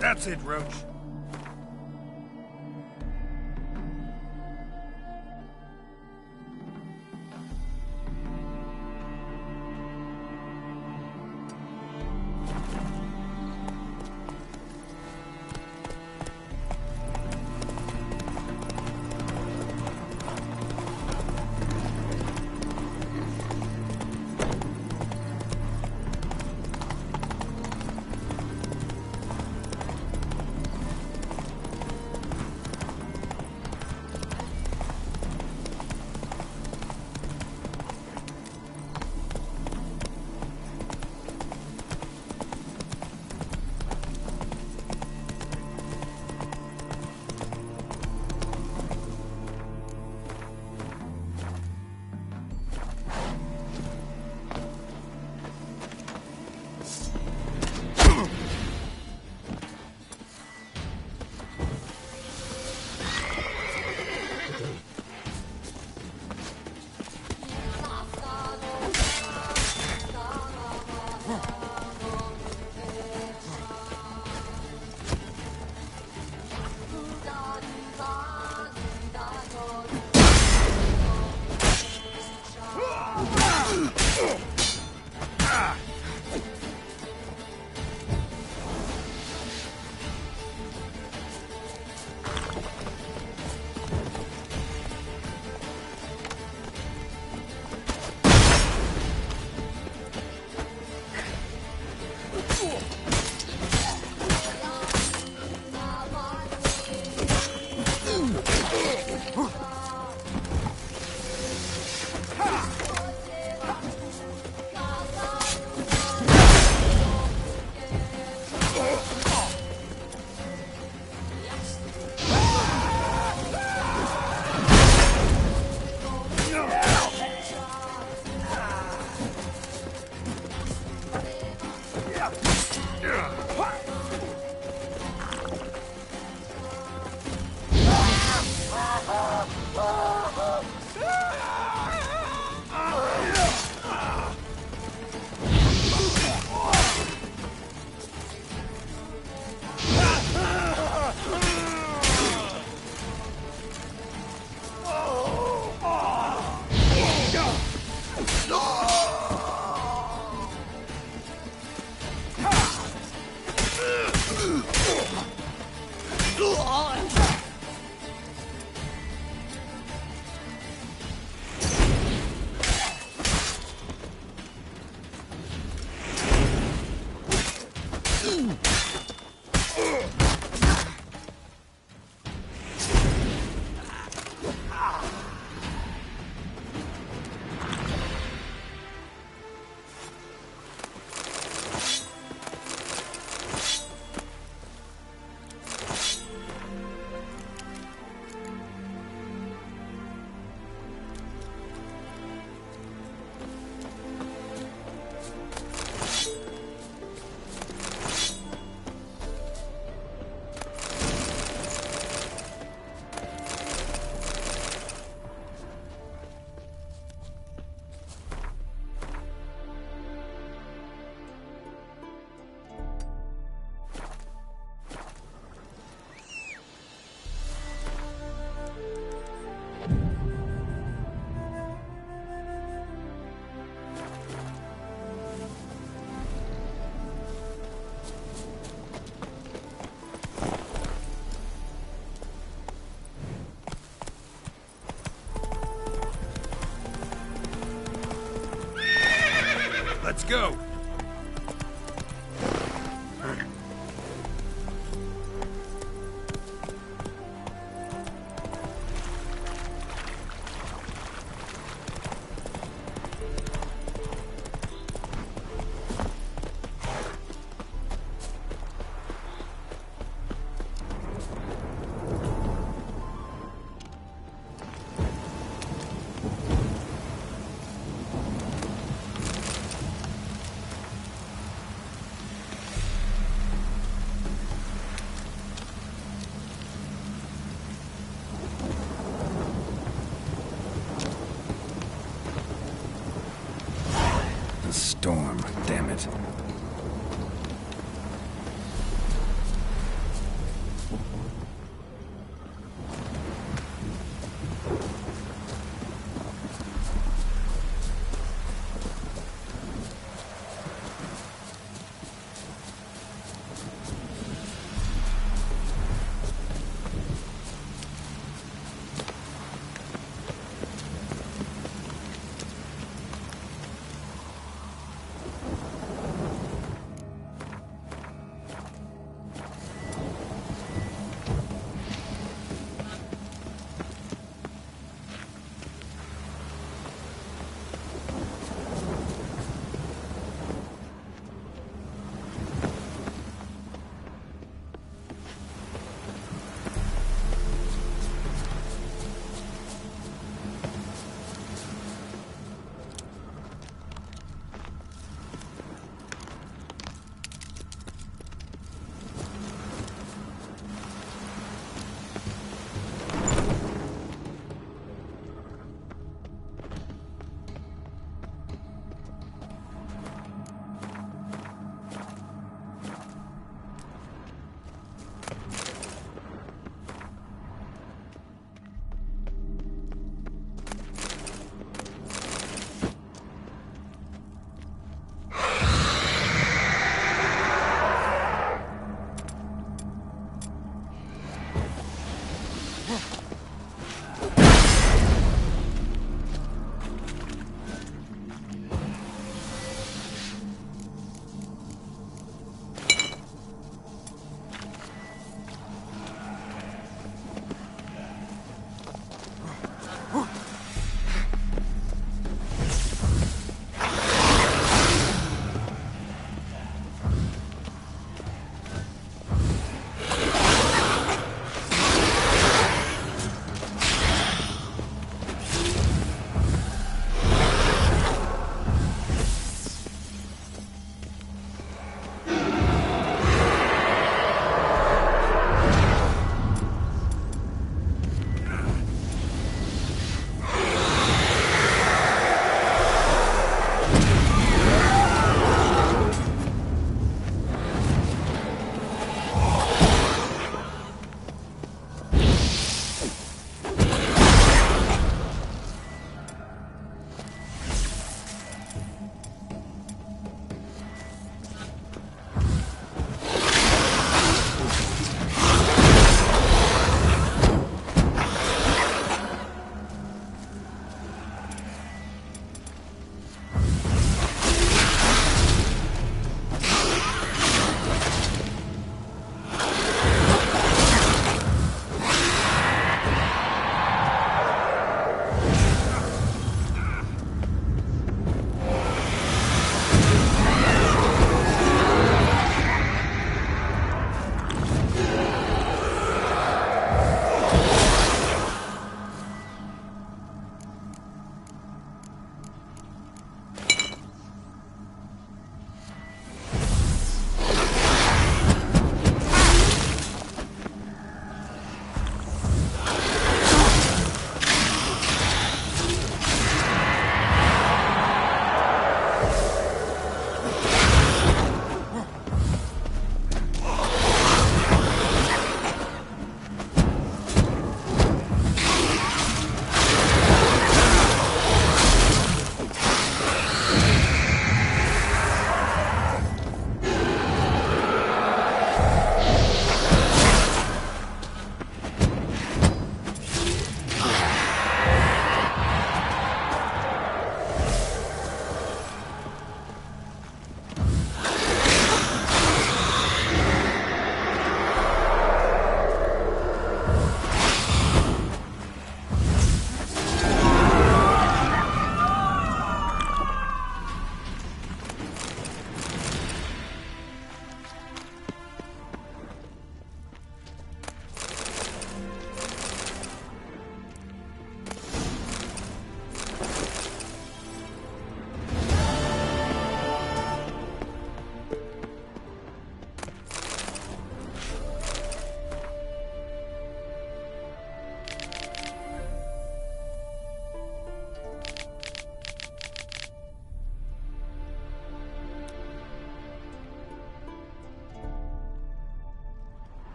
That's it, Roach. Let's go! damn it.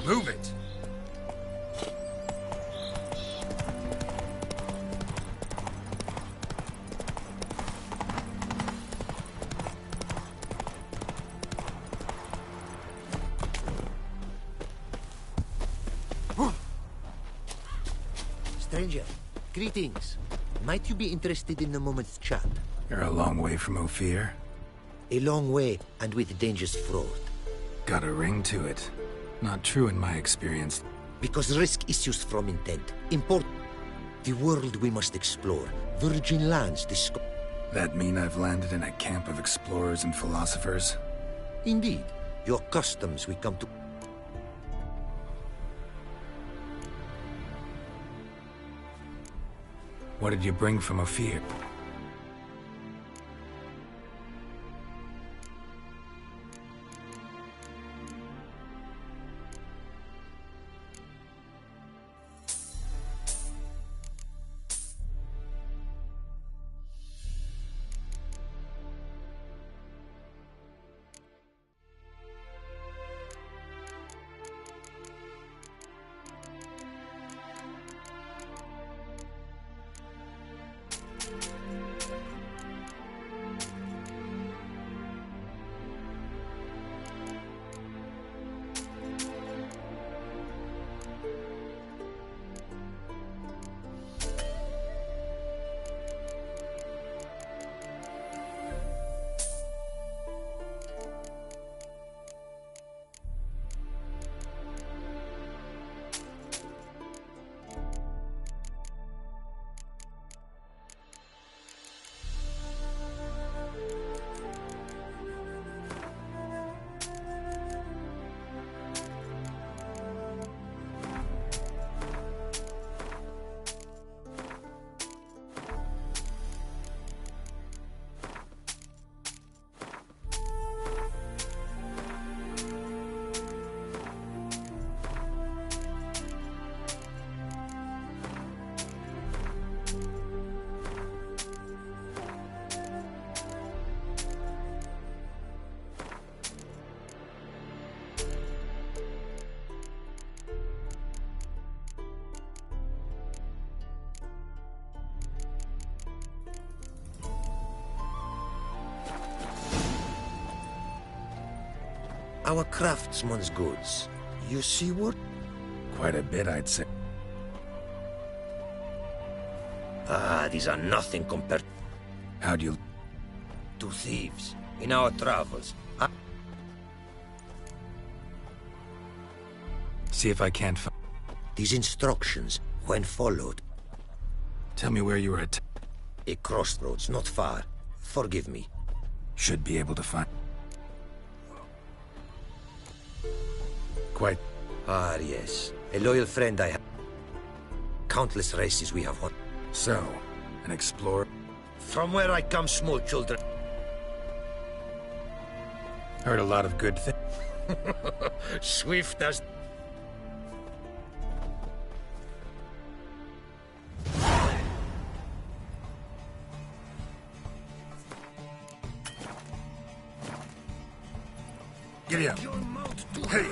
Move it! Stranger, greetings. Might you be interested in a moment's chat? You're a long way from Ophir. A long way, and with dangerous fraught. Got a ring to it. Not true in my experience. Because risk issues from intent. Important. The world we must explore. Virgin lands discovered. That mean I've landed in a camp of explorers and philosophers? Indeed. Your customs we come to... What did you bring from Ophir? Our craftsman's goods. You see what? Quite a bit, I'd say. Ah, these are nothing compared... How'd you... to thieves. In our travels. See if I can't find... These instructions, when followed... Tell me where you were at... A crossroads, not far. Forgive me. Should be able to find... Quite... Ah, yes. A loyal friend I have. Countless races we have won. So, an explorer... From where I come, small children... Heard a lot of good things. Swift as... Giddy up. Hey!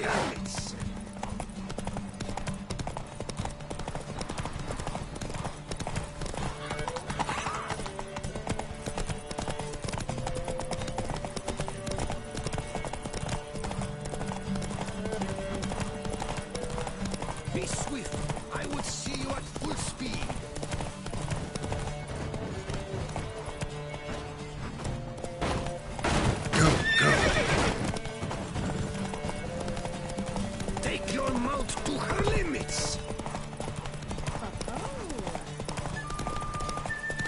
Be swift. I would see you at full speed. Take your mouth to her limits.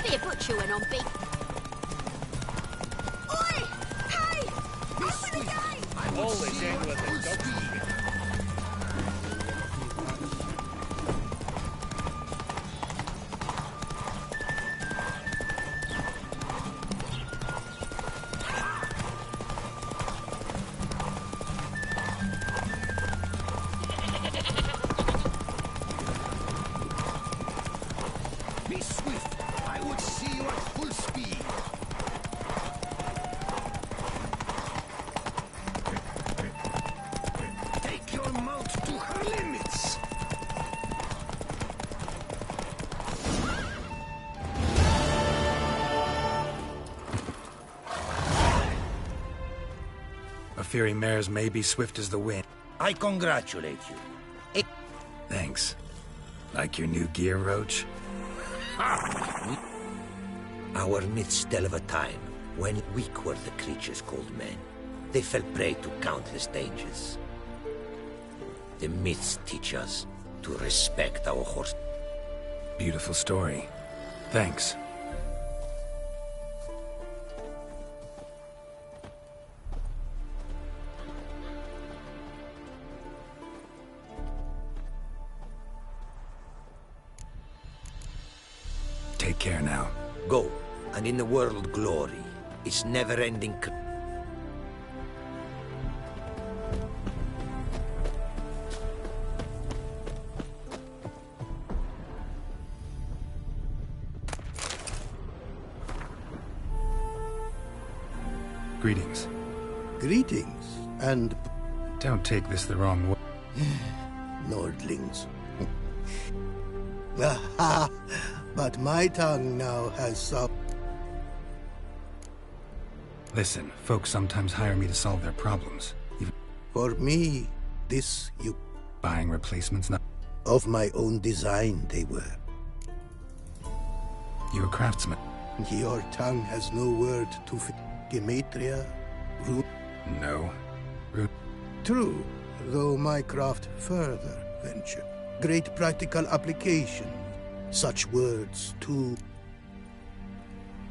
Be a butcher when on big. Oi! Hey! Open the gate! Always end with a dog. Be swift. I would see you at full speed. fiery mares may be swift as the wind. I congratulate you. Thanks. Like your new gear, Roach? Our myths tell of a time when weak were the creatures called men. They fell prey to countless dangers. The myths teach us to respect our horse. Beautiful story. Thanks. Take care now. Go, and in the world glory, its never-ending... Greetings. Greetings, and... Don't take this the wrong way. Nordlings. Aha! But my tongue now has some... Listen, folks sometimes hire me to solve their problems. Even for me, this you... Buying replacements not... Of my own design, they were. You're a craftsman. Your tongue has no word to fit. Gematria? No. True, though my craft further venture. Great practical application. Such words, too.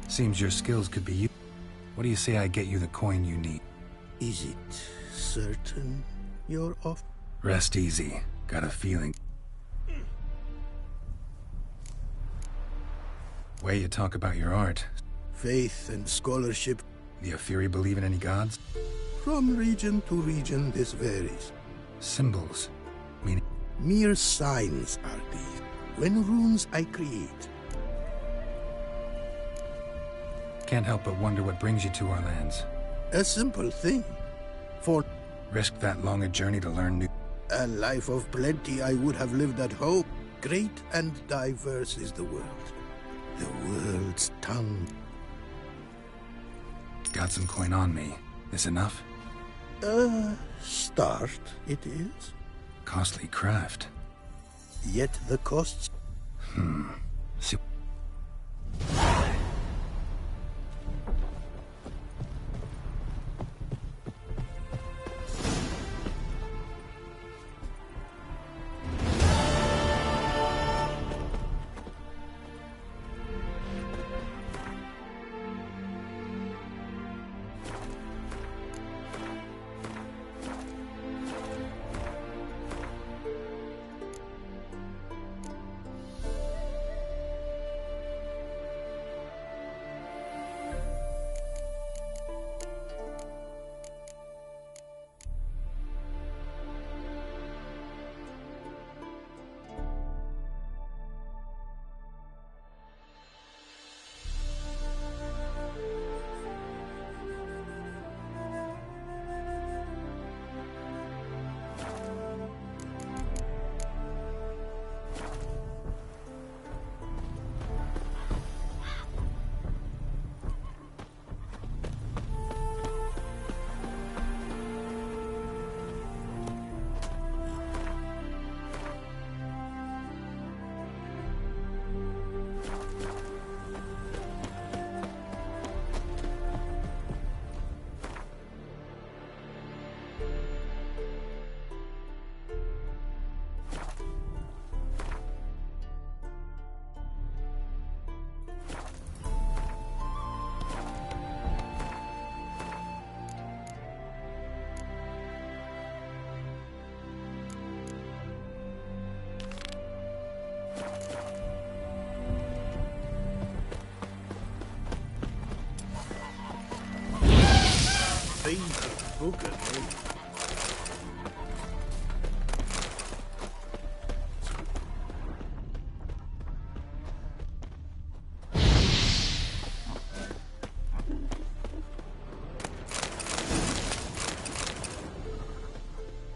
Seems your skills could be used. What do you say I get you the coin you need? Is it certain you're off? Rest easy. Got a feeling. Way you talk about your art. Faith and scholarship. The Afiri believe in any gods? From region to region, this varies. Symbols. Meaning? Mere signs are these. When runes I create. Can't help but wonder what brings you to our lands. A simple thing. For... Risk that long a journey to learn new... A life of plenty I would have lived at home. Great and diverse is the world. The world's tongue. Got some coin on me. This enough? Start it is. Costly craft. Yet the costs... See...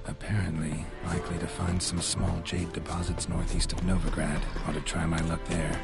Apparently, likely to find some small jade deposits northeast of Novigrad. Ought to try my luck there.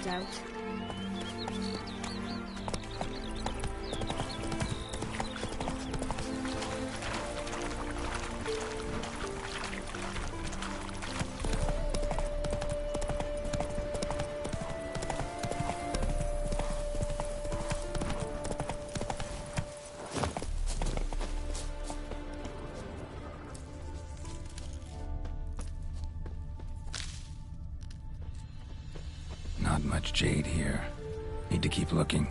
doubt. Not much jade here. Need to keep looking.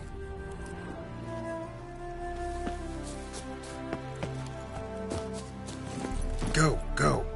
Go, go.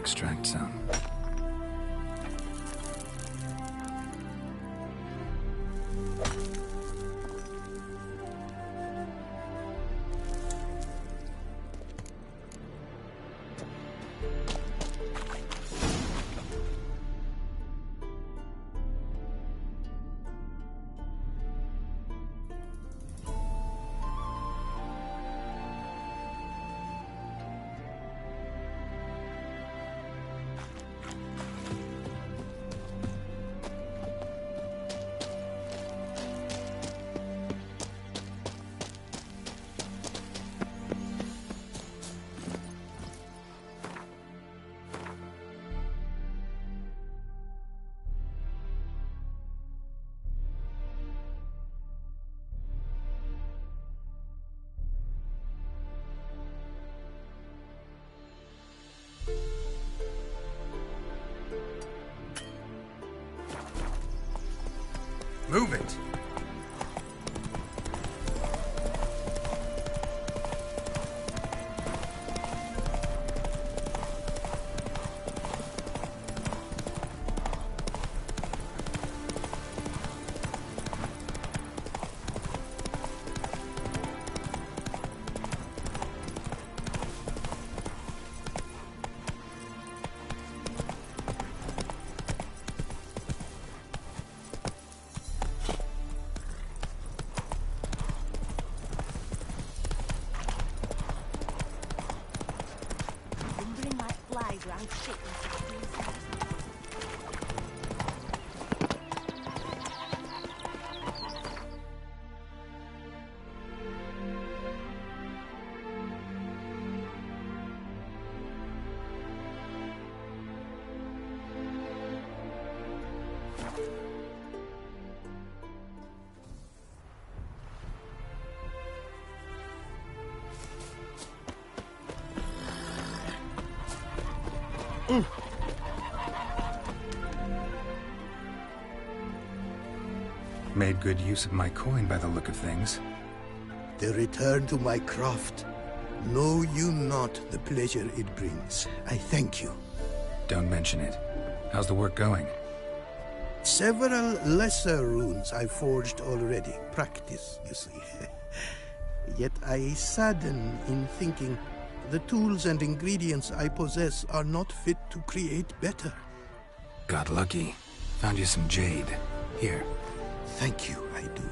extract some. Move it! Made good use of my coin by the look of things. The return to my craft. Know you not the pleasure it brings. I thank you. Don't mention it. How's the work going? Several lesser runes I forged already. Practice, you see. Yet I sadden in thinking the tools and ingredients I possess are not fit to create better. Got lucky. Found you some jade. Here. Thank you, I do.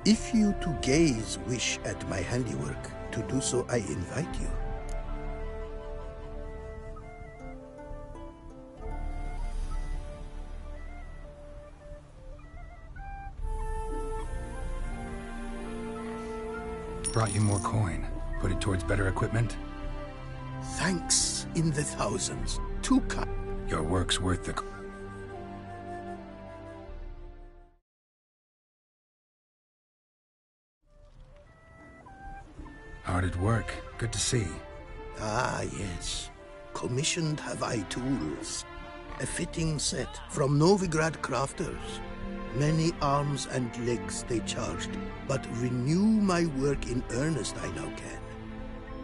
If you to gaze wish at my handiwork, to do so I invite you. Brought you more coin. Put it towards better equipment? Thanks in the thousands. Too kind. Your work's worth the... Hard at work. Good to see. Ah, yes. Commissioned have I tools. A fitting set from Novigrad crafters. Many arms and legs they charged, but renew my work in earnest I now can.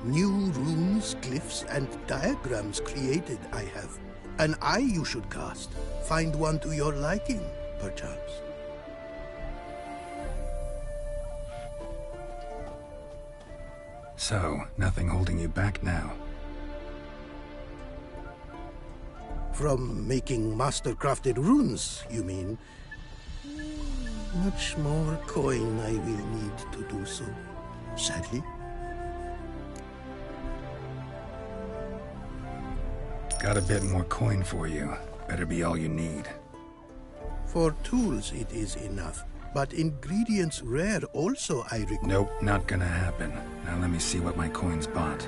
New runes, glyphs, and diagrams created I have. An eye you should cast. Find one to your liking, perchance. So, nothing holding you back now? From making master-crafted runes, you mean? Much more coin I will need to do so, sadly. Got a bit more coin for you. Better be all you need. For tools it is enough, but ingredients rare also I require. Nope, not gonna happen. Now let me see what my coin's bought.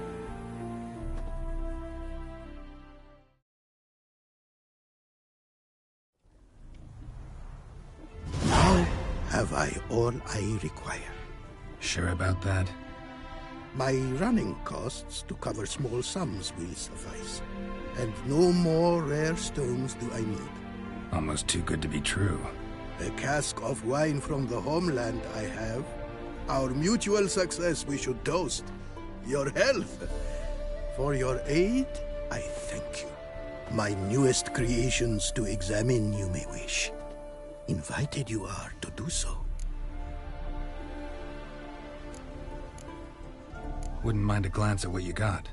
Now have I all I require. Sure about that? My running costs to cover small sums will suffice. And no more rare stones do I need. Almost too good to be true. A cask of wine from the homeland I have. Our mutual success we should toast. Your health. For your aid, I thank you. My newest creations to examine, you may wish. Invited you are to do so. Wouldn't mind a glance at what you got.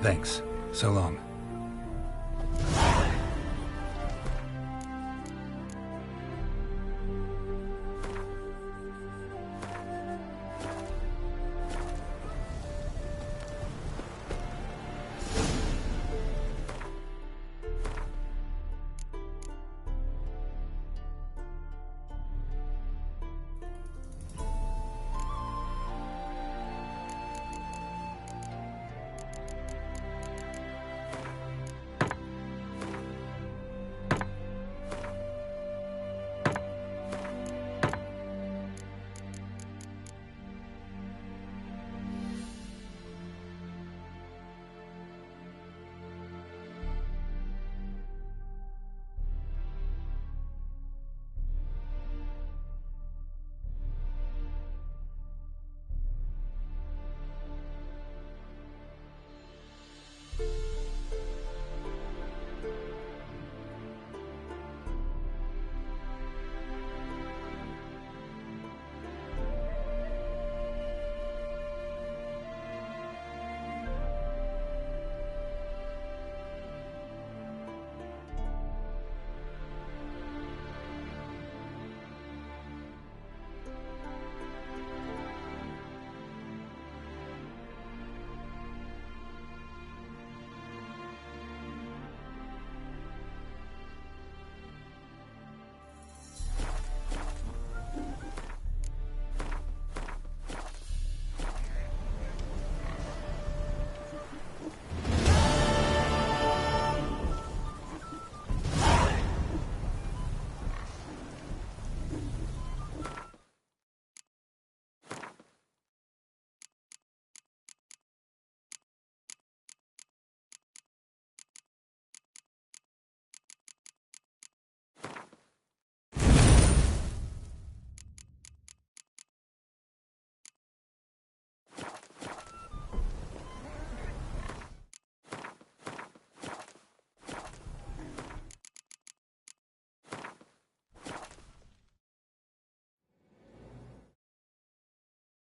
Thanks. So long.